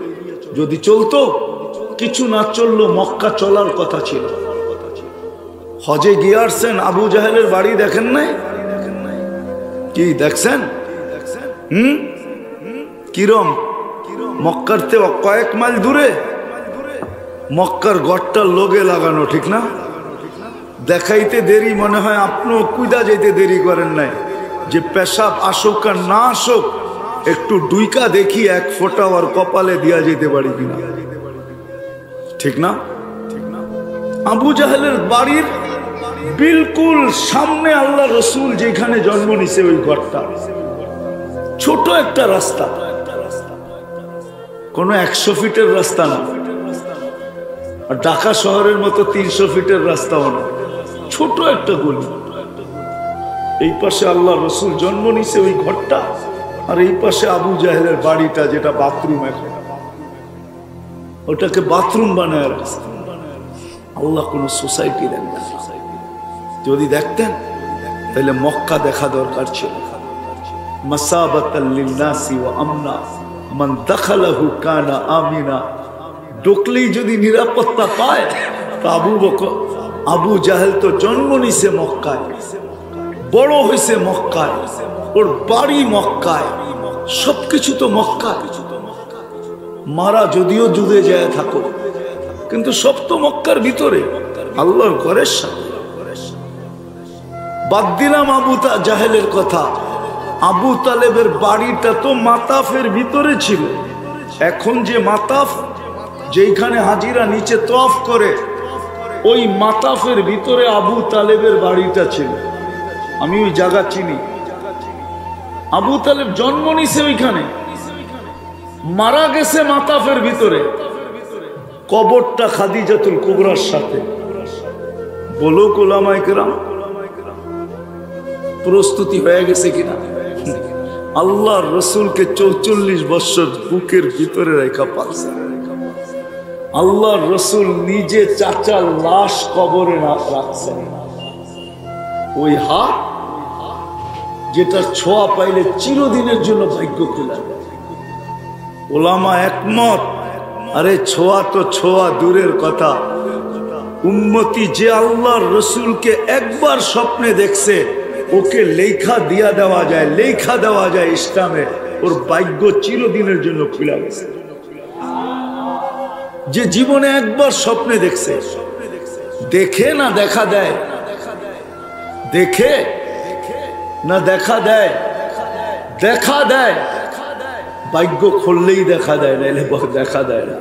যদি চলতো, কিছু না চললো, মক্কা চলার কথা ছিল। হজে গিয়ে আসছেন, আবু জাহেলের বাড়ি দেখেন নাই? কি দেখছেন? কিরম? মক্কার থেকে কয়েক মাইল দূরে, মক্কার গড়টার লোগে লাগানো, ঠিক না? দেখাইতে দেরি মনে হয়, আপনিও কুইদা যেতে দেরি করেন নাই যে পেশাব আসুক আর না আসুক, একটু ডুইকা দেখি 1 ফোঁটা আর কপালে দিয়া যেতে পারি কিনা, ঠিক না? আবু জাহেলের বাড়ির বিলকুল সামনে আল্লাহ রসুল যেখানে জন্ম নিছে, ওই ঘরটা ছোট একটা রাস্তা, কোনো 100 ফিটের রাস্তা না, আর ঢাকা শহরের মতো 300 ফিটের রাস্তাও না, ছোট একটা গলি। এই পাশে আল্লাহ রসুল জন্ম নিছে ওই ঘরটা, আর এই পাশে আবু জাহেলের বাড়িটা, যেটা বাথরুম এখন, ওটাকে বাথরুম বানায় রাখছে। আল্লাহ কোন সোসাইটি দেন না। যদি দেখতেন তাহলে মক্কা দেখা দরকার ছিল। মাসাবাতাল লিন্নাসি ওয়া আমনা মান দাখালাহু কানা আমিনা। ঢুকলেই যদি নিরাপত্তা পায় আবু জাহেল তো জন্ম নিছে মক্কায়, বড় হয়েছে মক্কায়, ওর বাড়ি মক্কায়, সবকিছু তো মক্কায়। মারা যদিও যুদে যায় থাকো, কিন্তু সব তো মক্কার ভিতরে, আল্লাহর ঘরের সাথে। বাদ দিলাম আবু জাহেলের কথা, আবু তালেবের বাড়িটা তো মাতাফের ভিতরে ছিল। এখন যে মাতাফ, যেখানে হাজিরা নিচে তওয়াফ করে, ওই মাতাফের ভিতরে আবু তালেবের বাড়িটা ছিল। আমি ওই জায়গা চিনি। আবু তালেব জন্ম নিছে ওইখানে, মারা গেছে মাতাফের ভিতরে, কবরটা খাদিজাতুল কুবরার সাথে। বলো ওলামায়ে কেরাম, প্রস্তুতি হয়ে গেছে কিনা? আল্লাহর রসুলকে 44 বছর বুকের ভিতরে রেখা পাচ্ছে। আল্লাহর রসুল নিজে চাচার লাশ কবরে রাখছেন। ওই হাত যেটা ছোঁয়া পাইলে চিরদিনের জন্য ভাগ্য খুলে যায়। ওলামা একমত, আরে ছোঁয়া তো ছোঁয়া দূরের কথা, উম্মতি যে আল্লাহর রসুলকে একবার স্বপ্নে দেখছে, ওকে লেখা দিয়া দেওয়া যায়, লেখা দেওয়া যায় ইসলামে, ওর ভাগ্য চিরদিনের জন্য খুলে গেছে। যে জীবনে একবার স্বপ্নে দেখছে, দেখে না দেখা দেয়, দেখে না দেখা দেয়, দেখা দেয়, ভাগ্য খুললেই দেখা দেয়, নাইলে দেখা দেয় না।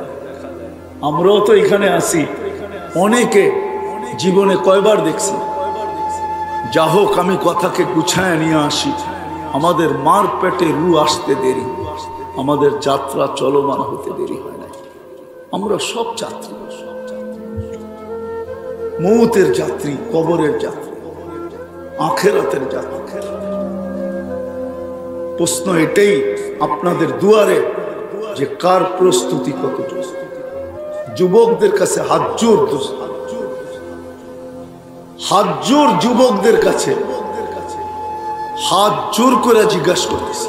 আমরাও তো এখানে আসি, অনেকে জীবনে কয়বার দেখছি। যা হোক, আমি কথাকে গুছায় নিয়ে আসি। আমাদের মার পেটে রু আসতে দেরি, আমাদের যাত্রা চলমান হতে দেরি হয় না। আমরা সব যাত্রী, মৌতের যাত্রী, কবরের যাত্রী, আখেরাতের যাত্রী। প্রশ্ন এটাই আপনাদের দুয়ারে, যে কার প্রস্তুতি কতটুকু। যুবকদের কাছে হাত জোর, হাত জোর, যুবকদের কাছে হাত জোর করে জিজ্ঞাসা করতেছি,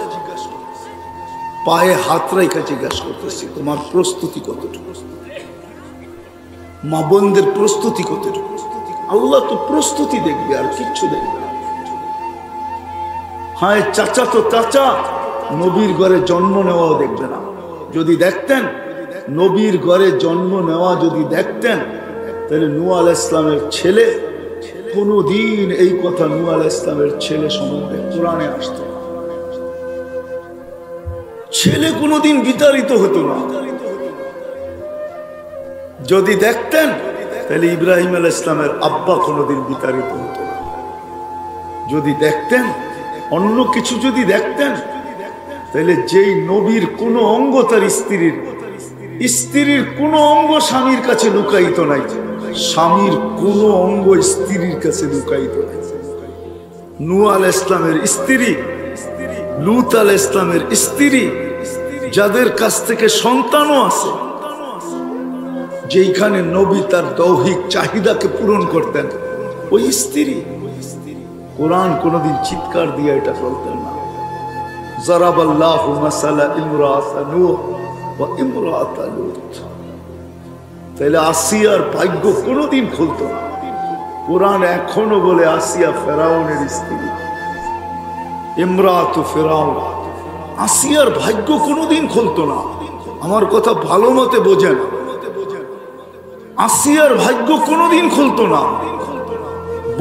পায়ে হাত রেখে জিজ্ঞাসা করতেছি, তোমার প্রস্তুতি কতটুকু? মা বোনদের প্রস্তুতি কতটুকু? আল্লাহ তো প্রস্তুতি দেখবে, আর কিচ্ছু দেখবে না। হ্যাঁ, চাচা তো চাচা, নবীর ঘরে জন্ম নেওয়াও দেখবে না। যদি দেখতেন, নবীর ঘরে জন্ম নেওয়া যদি দেখতেন, তাহলে নূহ আলাইহিস সালামের ছেলে কোনদিন এই কথা নূহ আলাইহিস সালামের ছেলে সম্বন্ধে কোরআনে আসতো না। ছেলে কোনদিন বিতাড়িত হতো না। যদি দেখতেন, তাহলে ইব্রাহিম আলাইহিস সালামের আব্বা কোনদিন বিতাড়িত হতো না। যদি দেখতেন, অন্য কিছু যদি দেখতেন, তাহলে যেই নবীর কোন অঙ্গ তার স্ত্রীর কোন অঙ্গ স্বামীর কাছে লুকায়িত নাই, স্বামীর কোন অঙ্গ স্ত্রীর কাছে লুকায়িত নাই। নূহ আলাইহিস সালামের স্ত্রী, লূত আলাইহিস সালামের স্ত্রী, যাদের কাছ থেকে সন্তানও আছে, যেখানে নবী তার দৈহিক চাহিদাকে পূরণ করতেন, ওই স্ত্রী। কোরআন কোনদিন চিৎকার দিয়ে এটা বলতেন না, যারাবাল্লাহু মাসালা ইমরাআতা নূহ ওয়া ইমরাআতা লূত। তাহলে আসিয়ার ভাগ্য কোনদিন খুলতো না। কোরআন এখনো বলে আসিয়া ফেরাউনের স্ত্রী, ইমরাআতু ফিরাউন। আসিয়ার ভাগ্য কোনদিন খুলতো না। আমার কথা ভালো মতে বোঝেন, আসিয়ার ভাগ্য কোনদিন খুলতো না,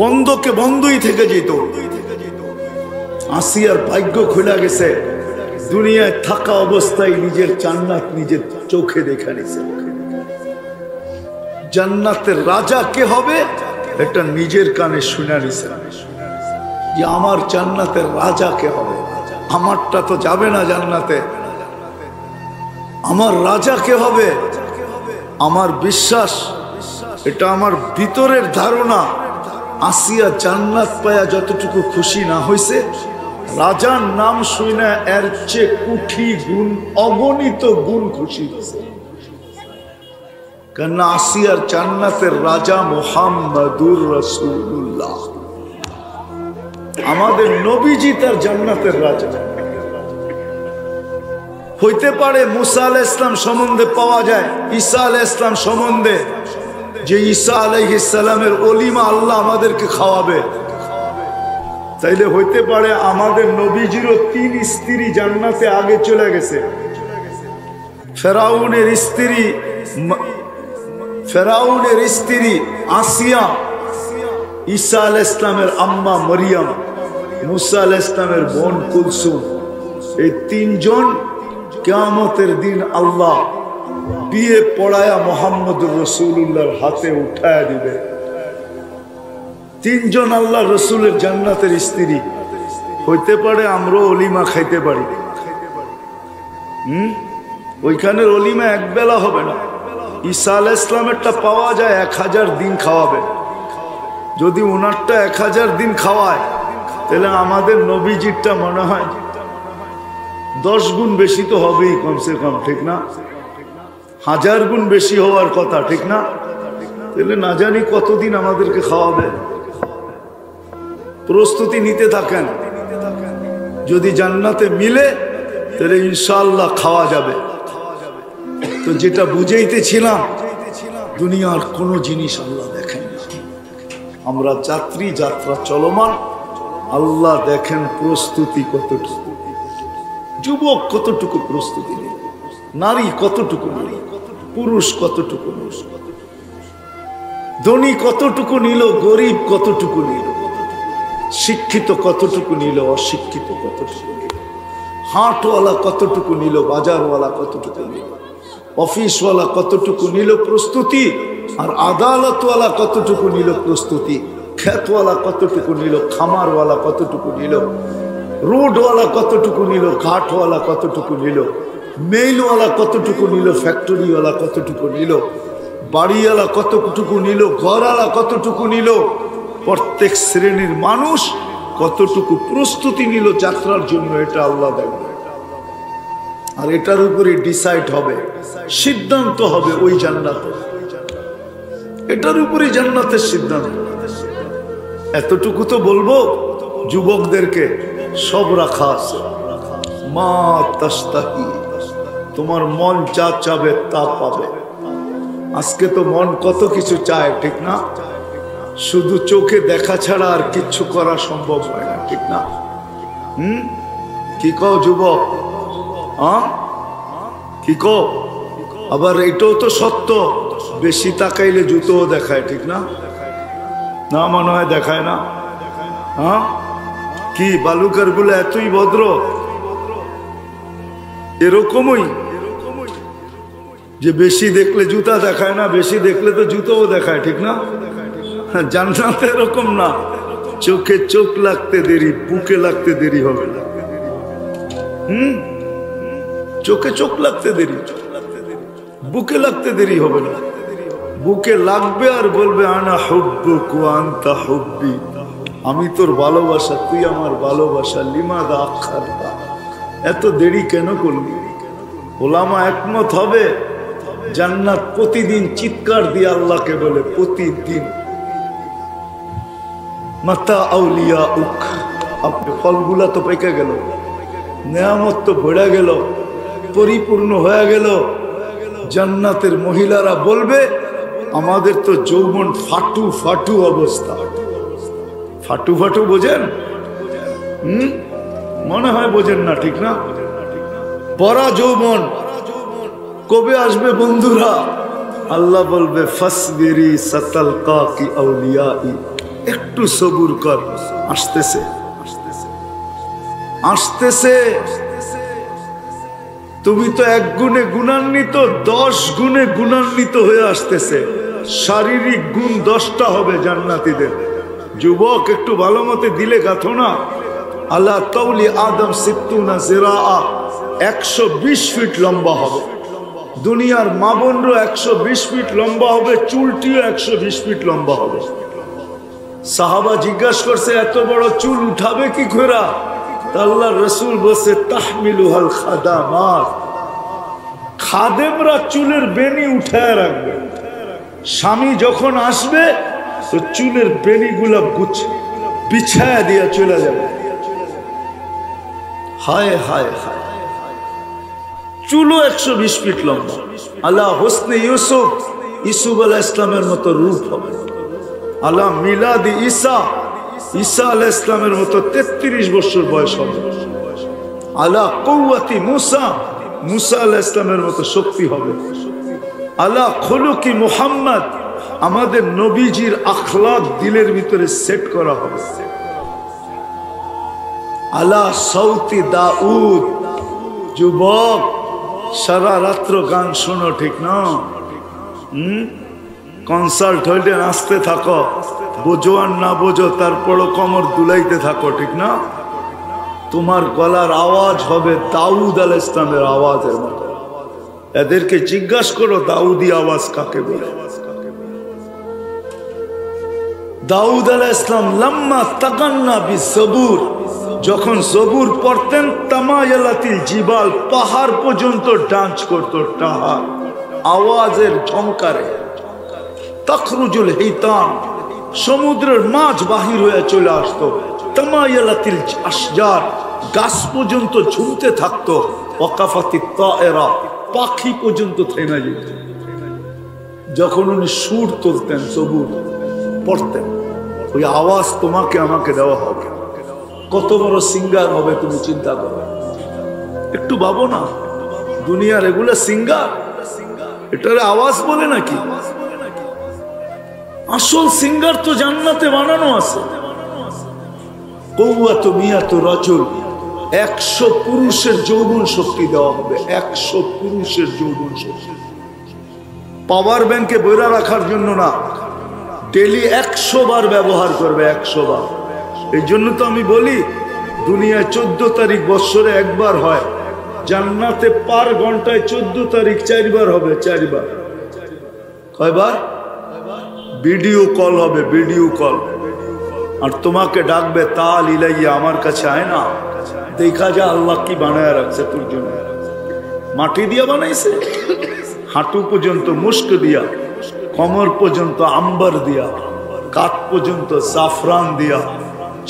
বন্ধকে বন্ধই থেকে যেত। আসিয়ার ভাগ্য খুলে গেছে, দুনিয়ায় থাকা অবস্থায় নিজের জান্নাত নিজের চোখে দেখা নিছে। জান্নাতের রাজা কে হবে এটা নিজের কানে শুনে নিছে, যে আমার জান্নাতের রাজা কে হবে। আমারটা তো যাবে না জান্নাতে, আমার রাজা কে হবে। আমার বিশ্বাস, এটা আমার ভিতরের ধারণা, আসিয়া জান্নাত পায়া যতটুকু খুশি না হয়েছে, রাজার নাম শুনে এর চেয়ে কোটি গুণ, অগণিত গুণ খুশি হয়েছে। কেন আসিয়ার জান্নাতের রাজা মুহাম্মাদুর রাসূলুল্লাহ, আমাদের নবীজি তার জান্নাতের রাজা। হইতে পারে মুসা আলাইহিস সালাম সম্বন্ধে পাওয়া যায়, ঈসা আলাইহিস সালাম সম্বন্ধে যে ঈসা আলাইহিস সালামের ওলিমা আল্লাহ আমাদেরকে খাওয়াবে, তাইলে হইতে পারে আমাদের নবীজিরও 3 স্ত্রী জান্নাতে আগে চলে গেছে। ফেরাউনের স্ত্রী আসিয়া, ঈসা আলাইহিস সালামের আম্মা মরিয়ম, মুসা আলাইহিস সালামের বোন কুলসুম, এই 3 জন কিয়ামতের দিন আল্লাহ বিয়ে পড়ায়া মুহাম্মদুর রাসূলুল্লাহর হাতে উঠায়া দিবে। 3 জন আল্লাহ রসুলের জান্নাতের স্ত্রী। হইতে পারে আমরা অলিমা খাইতে পারি। ওইখানের অলিমা এক বেলা হবে না। ঈসা আলাইহিস সালামেরটা পাওয়া যায় 1000 দিন খাওয়াবে। যদি ওনারটা 1000 দিন খাওয়ায়, তাহলে আমাদের নবীজিরটা মনে হয় 10 গুণ বেশি তো হবেই কমসে কম, ঠিক না? 1000 গুণ বেশি হওয়ার কথা, ঠিক না? তাহলে না জানি কতদিন আমাদেরকে খাওয়াবে। প্রস্তুতি নিতে থাকেন, যদি জান্নাতে মিলে তাহলে ইনশাআল্লাহ খাওয়া যাবে। তো যেটা বুঝাইতেছিলাম, দুনিয়ার কোনো জিনিস আল্লাহ দেখেন না, আমরা যাত্রী, যাত্রা চলমান। আল্লাহ দেখেন প্রস্তুতি কতটুকু, যুবক কতটুকু প্রস্তুতি নিল, নারী কতটুকু নিল, পুরুষ কতটুকু নিল, ধনী কতটুকু নিল, গরিব কতটুকু নিল, শিক্ষিত কতটুকু নিল, অশিক্ষিত কতটুকু নিল, হাটওয়ালা কতটুকু নিল, বাজারওয়ালা কতটুকু নিল, অফিসওয়ালা কতটুকু নিল প্রস্তুতি, আর আদালতওয়ালা কতটুকু নিল প্রস্তুতি, ক্ষেতওয়ালা কতটুকু নিল, খামারওয়ালা কতটুকু নিল, রোডওয়ালা কতটুকু নিল, ঘাটওয়ালা কতটুকু নিল, মেইলওয়ালা কতটুকু নিল, ফ্যাক্টরিওয়ালা কতটুকু নিল, বাড়িওয়ালা কতটুকু নিল, ঘরওয়ালা কতটুকু নিল, প্রত্যেক শ্রেণীর মানুষ কতটুকু প্রস্তুতি নিল যাত্রার জন্য, এটা আল্লাহ দেখবে। আর এটার উপরে ডিসাইড হবে, সিদ্ধান্ত হবে ওই জান্নাতে, এটার উপরে জান্নাতের সিদ্ধান্ত। এতটুকু তো বলবো যুবকদেরকে, সব রাখা আছে। মা তাস্তাহি, তোমার মন যা চাবে তা পাবে। আজকে তো মন কত কিছু চায়, ঠিক না? শুধু চোখে দেখা ছাড়া আর কিচ্ছু করা সম্ভব হয় না, ঠিক না? কি কও যুবক? কি কও? আবার এটাও তো সত্য, বেশি তাকাইলে জুতোও দেখায়, ঠিক না? না মনে হয় দেখায় না? কি বালুকার গুলো এতই ভদ্র? এরকমই যে বেশি দেখলে জুতা দেখায় না, বেশি দেখলে তো জুতোও দেখায়, ঠিক না? জান্নাতে এরকম না, চোখে চোখ লাগতে দেরি, বুকে লাগতে দেরি হবে না। চোখে চোখ লাগতে দেরি, বুকে লাগতে দেরি হবে না। বুকে লাগবে আর বলবে আনা হুব্বুক ওয়া আনতা হুব্বি, আমি তোর ভালোবাসা, তুই আমার ভালোবাসা। লিমাযা আখারতা, এত দেরি কেন করলি? ওলামা একমত হবে, জান্নাত প্রতিদিন চিৎকার দিয়ে আল্লাহকে বলে, প্রতিদিন মাতা আউলিয়া উক, আপনি ফলগুলা তো পেকে গেল, নেয়ামত তো ভরে গেল, পরিপূর্ণ হয়ে গেল। জান্নাতের মহিলারা বলবে, আমাদের তো যৌবন ফাটু ফাটু অবস্থা। ফাটু ফাটু বোঝেন? মনে হয় বোঝেন না, ঠিক না? পরা যৌবন কবে আসবে বন্ধুরা? আল্লাহ বলবে ফাসবিরি সাতালকাকি আউলিয়াই, একটু সবুর কর, আসতেছে আসতেছে। তুমি তো 1 গুণে গুণান্বিত, 10 গুণে গুণান্বিত হয়ে আসতেছে। শারীরিক গুণ 10টা হবে জান্নাতীদের। যুবক একটু ভালো মতে দিলে গাথো না। আল্লাহ তাউলি আদম 60 জিরাআ, 120 ফিট লম্বা হবে। দুনিয়ার মা বোনরও 120 ফিট লম্বা হবে, চুলটিও 120 ফিট লম্বা হবে। সাহাবা জিজ্ঞাসা করছে, এত বড় চুল উঠাবে কি করে? আল্লাহ রসুল বলছে, তাহমিলুহাল খাদামাত, খাদেমরা চুলের বেনি উঠায় রাখবে। স্বামী যখন আসবে তো চুলের বেনিগুলা বিছায়া দিয়া চলে যাবে। হায় হায় হায়, চুলও 120 ফিট লম্বা। আল্লাহ হোসনে ইউসুফ ইসুফ আলাইহিস ইসলামের মতো রূপ হবে। আলা মিলাদি ঈসা, ঈসা আলাইহিস ইসলামের মতো 33 বছর বয়স হবে। আলা কুওয়াতি মুসা, মুসা আলাইহিস ইসলামের মতো শক্তি হবে। আলা খুলুকি মুহাম্মদ, আমাদের নবীজির আখলাক দিলের ভিতরে সেট করা হবে। আলা সাউতি দাউদ, যুবক সারা রাত্র গান শোনো, ঠিক না? কনসার্ট হইলে নাচতে থাকো, বোঝো আর না বোঝো তারপরও কমর দুলাইতে থাকো, ঠিক না? তোমার গলার আওয়াজ হবে দাউদ আলাইহিস ইসলামের আওয়াজের মতো। এদেরকে জিজ্ঞাসা করো দাউদি আওয়াজ কাকে বলে। দাউদ আলাইহিস ইসলাম লাম্মা তাগান্না বিসবুর, যখন জবুর পড়তেন তামায়ালাতিল জিবাল, পাহাড় পর্যন্ত ডান্স করতো, টাহার আওয়াজের ঝংকারে। তখরুজুল হিতান, সমুদ্রের মাছ বাহির হয়ে চলে আসতো। তামায়ালাতিল আশজার, গাছ পর্যন্ত ঝুমতে থাকতো। ওয়াকাফাতিত তায়রা, পাখি পর্যন্ত থেমে যেত যখন উনি সুর তুলতেন, জবুর পড়তেন। ওই আওয়াজ তোমাকে আমাকে দেওয়া হবে। কত বড় সিঙ্গার হবে তুমি চিন্তা করো, একটু ভাবো না। দুনিয়ার এগুলো সিঙ্গার, এটার আওয়াজ বলে নাকি? আসল সিঙ্গার তো জান্নাতে বানানো আছে। কওয়াত মিয়াত রাজুল, 100 পুরুষের যৌবন শক্তি দেওয়া হবে। 100 পুরুষের যৌবন শক্তি, পাওয়ার ব্যাংকে বইরা রাখার জন্য না, ডেলি 100 বার ব্যবহার করবে, 100 বার। এই জন্য তো আমি বলি দুনিয়ায় 14 তারিখ বৎসরে একবার হয়, জান্নাতে পার ঘন্টায় 14 তারিখ 4 বার হবে। 4 বার। কয়বার? ভিডিও কল হবে, ভিডিও কল। আর তোমাকে ডাকবে তাল ইলাইয়া, আমার কাছে আয় না, দেখা যা আল্লাহ কি বানায় রাখছে তোর জন্য। মাটি দিয়া বানাইছে, হাঁটু পর্যন্ত মুস্ক দিয়া, কমর পর্যন্ত আম্বার দিয়া, কাঠ পর্যন্ত জাফরান দিয়া,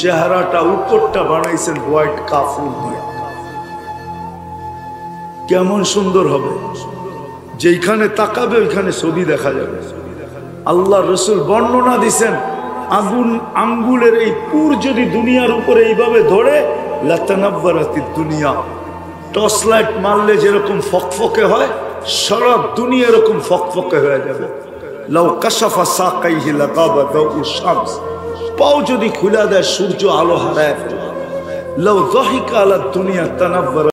চেহারাটা উপরটা বানাইছেন হোয়াইট কাফুর দিয়া। কেমন সুন্দর হবে, যেখানে তাকাবে ওইখানে ছবি দেখা যাবে। আল্লাহ রসুল বর্ণনা দিছেন, আগুন আঙ্গুলের এই পুর যদি দুনিয়ার উপরে এইভাবে ধরে, লাতানাব্বারাতিদ দুনিয়া, টর্চ লাইট মারলে যেরকম ফকফকে হয়, সারা দুনিয়া এরকম ফকফকে হয়ে যাবে। লাউ কাশাফা সাকাইহি লাগাবা দাউ শামস, পাও যদি খুলে দেয় সূর্য আলো হারায় ফেলে। লাউ যাহিকা আলা দুনিয়া তানাব্বারা